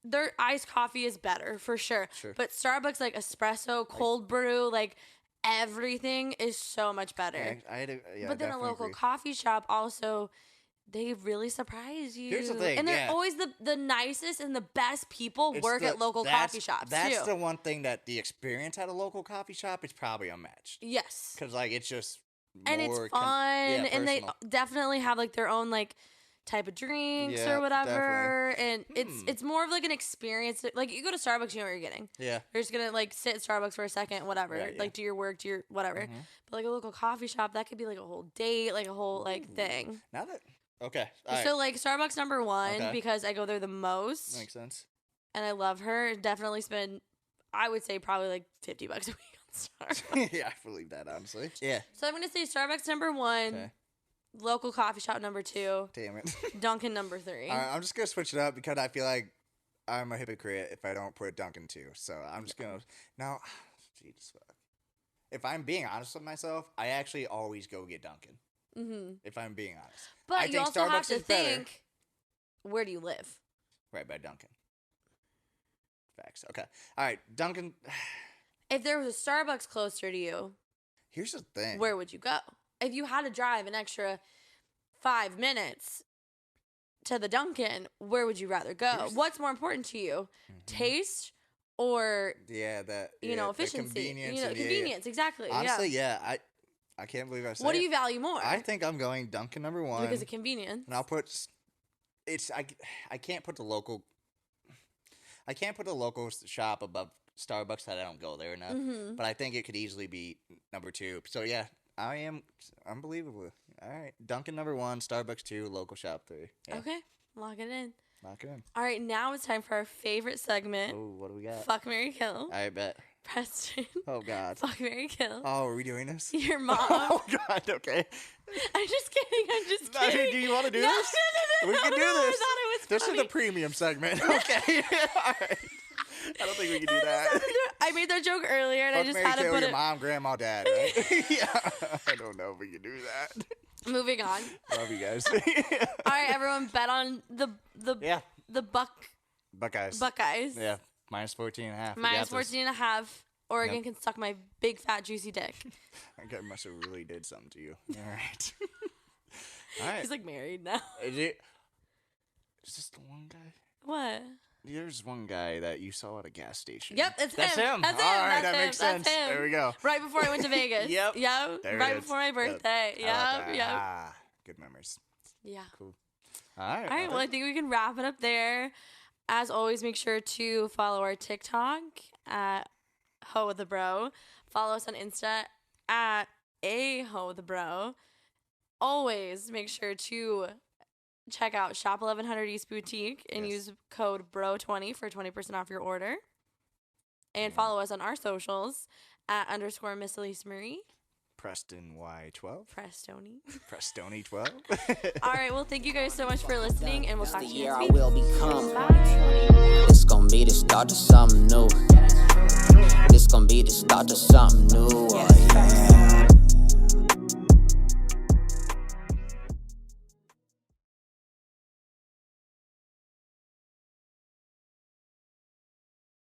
Speaker 2: their iced coffee is better for sure.
Speaker 3: Sure.
Speaker 2: But Starbucks like espresso, cold brew, like everything is so much better.
Speaker 3: But
Speaker 2: But then a local coffee shop also, they really surprise you.
Speaker 3: Here's the thing,
Speaker 2: and they're
Speaker 3: yeah.
Speaker 2: always the nicest and the best people work at local coffee shops
Speaker 3: That's
Speaker 2: too.
Speaker 3: the one thing that the experience at a local coffee shop is probably unmatched.
Speaker 2: Yes.
Speaker 3: Because like it's just
Speaker 2: And
Speaker 3: more
Speaker 2: it's fun,
Speaker 3: yeah,
Speaker 2: and they
Speaker 3: personal.
Speaker 2: definitely have like their own like type of drinks
Speaker 3: Yeah,
Speaker 2: or whatever,
Speaker 3: definitely.
Speaker 2: and it's more of like an experience. Like you go to Starbucks, you know what you're getting.
Speaker 3: Yeah.
Speaker 2: You're just gonna like sit at Starbucks for a second, whatever.
Speaker 3: Right, yeah.
Speaker 2: Like do your work, do your whatever. But like a local coffee shop, that could be like a whole date, like a whole like thing.
Speaker 3: Now that okay, all right.
Speaker 2: So like Starbucks number 1
Speaker 3: Okay.
Speaker 2: because I go there the most,
Speaker 3: Makes sense.
Speaker 2: and I love her. Definitely spend, I would say probably like $50 a week on Starbucks.
Speaker 3: Yeah, I believe that honestly. Yeah.
Speaker 2: So I'm gonna say Starbucks number 1.
Speaker 3: Okay.
Speaker 2: Local coffee shop number 2,
Speaker 3: Damn it.
Speaker 2: Dunkin' number 3.
Speaker 3: All right, I'm just gonna switch it up because I feel like I'm a hypocrite if I don't put Dunkin' too. So I'm just gonna now. Jesus fuck. If I'm being honest with myself, I actually always go get Dunkin'. Mm-hmm. If I'm being honest, I
Speaker 2: But you
Speaker 3: think
Speaker 2: also have
Speaker 3: Starbucks
Speaker 2: to
Speaker 3: is better.
Speaker 2: think, where do you live?
Speaker 3: Right by Dunkin'. Facts. Okay. All right, Dunkin'.
Speaker 2: If there was a Starbucks closer to you,
Speaker 3: here's the thing.
Speaker 2: Where would you go? If you had to drive an extra 5 minutes to the Dunkin', where would you rather go? What's more important to you? Taste or efficiency? Convenience, exactly.
Speaker 3: Honestly, I can't believe I said.
Speaker 2: What do you value more?
Speaker 3: I think I'm going Dunkin' number one
Speaker 2: because of convenience.
Speaker 3: And I'll put I can't put the local shop above Starbucks that I don't go there enough. But I think it could easily be number 2. So yeah, I am unbelievable. All right, Dunkin' number 1, Starbucks 2, local shop 3. Yeah.
Speaker 2: Okay, lock it in.
Speaker 3: Lock it in.
Speaker 2: All right, now it's time for our favorite segment.
Speaker 3: Oh, what do we got?
Speaker 2: Fuck, marry, kill.
Speaker 3: I bet.
Speaker 2: Preston.
Speaker 3: Oh God.
Speaker 2: Fuck, marry, kill.
Speaker 3: Oh, are we doing this?
Speaker 2: Your mom.
Speaker 3: Oh God. Okay.
Speaker 2: I'm just kidding.
Speaker 3: No, do you want to do this?
Speaker 2: No.
Speaker 3: We can do this.
Speaker 2: I thought it was
Speaker 3: This
Speaker 2: funny.
Speaker 3: is the premium segment. Okay. All right. I don't think we can do that.
Speaker 2: I made that joke earlier, and
Speaker 3: Fuck,
Speaker 2: I just
Speaker 3: Mary,
Speaker 2: had to
Speaker 3: kill
Speaker 2: put
Speaker 3: your
Speaker 2: it.
Speaker 3: mom, grandma, dad. Right? Yeah. I don't know if we can do that.
Speaker 2: Moving on.
Speaker 3: Love you guys.
Speaker 2: All right, everyone, bet on the
Speaker 3: Buckeyes.
Speaker 2: Yeah,
Speaker 3: minus 14.5.
Speaker 2: Minus 14.5. Oregon can suck my big fat juicy dick.
Speaker 3: That guy must have really did something to you. All right. All right.
Speaker 2: He's like married now.
Speaker 3: Is this the one guy?
Speaker 2: What?
Speaker 3: There's one guy that you saw at a gas station.
Speaker 2: Yep, that's him. That's him.
Speaker 3: All right,
Speaker 2: That's
Speaker 3: that
Speaker 2: him.
Speaker 3: makes sense.
Speaker 2: That's him.
Speaker 3: There we go.
Speaker 2: Right before I went to Vegas.
Speaker 3: Yep.
Speaker 2: Yep. Right before my birthday. Yep.
Speaker 3: Good memories.
Speaker 2: Yeah.
Speaker 3: Cool. All right.
Speaker 2: All right. Well, I think we can wrap it up there. As always, make sure to follow our TikTok at Ho with the Bro. Follow us on Insta at a Ho with the Bro. Always make sure to check out Shop 1100 East Boutique and use code BRO20 for 20% off your order. And follow us on our socials at _ Miss Elise Marie.
Speaker 3: Preston Y12.
Speaker 2: Prestoni
Speaker 3: 12.
Speaker 2: All right. Well, thank you guys so much for listening, and we'll talk to you
Speaker 1: year
Speaker 2: next
Speaker 1: I
Speaker 2: week.
Speaker 1: will become.
Speaker 2: Bye.
Speaker 1: This gon' be the start of something new. This gon' be the start of something new.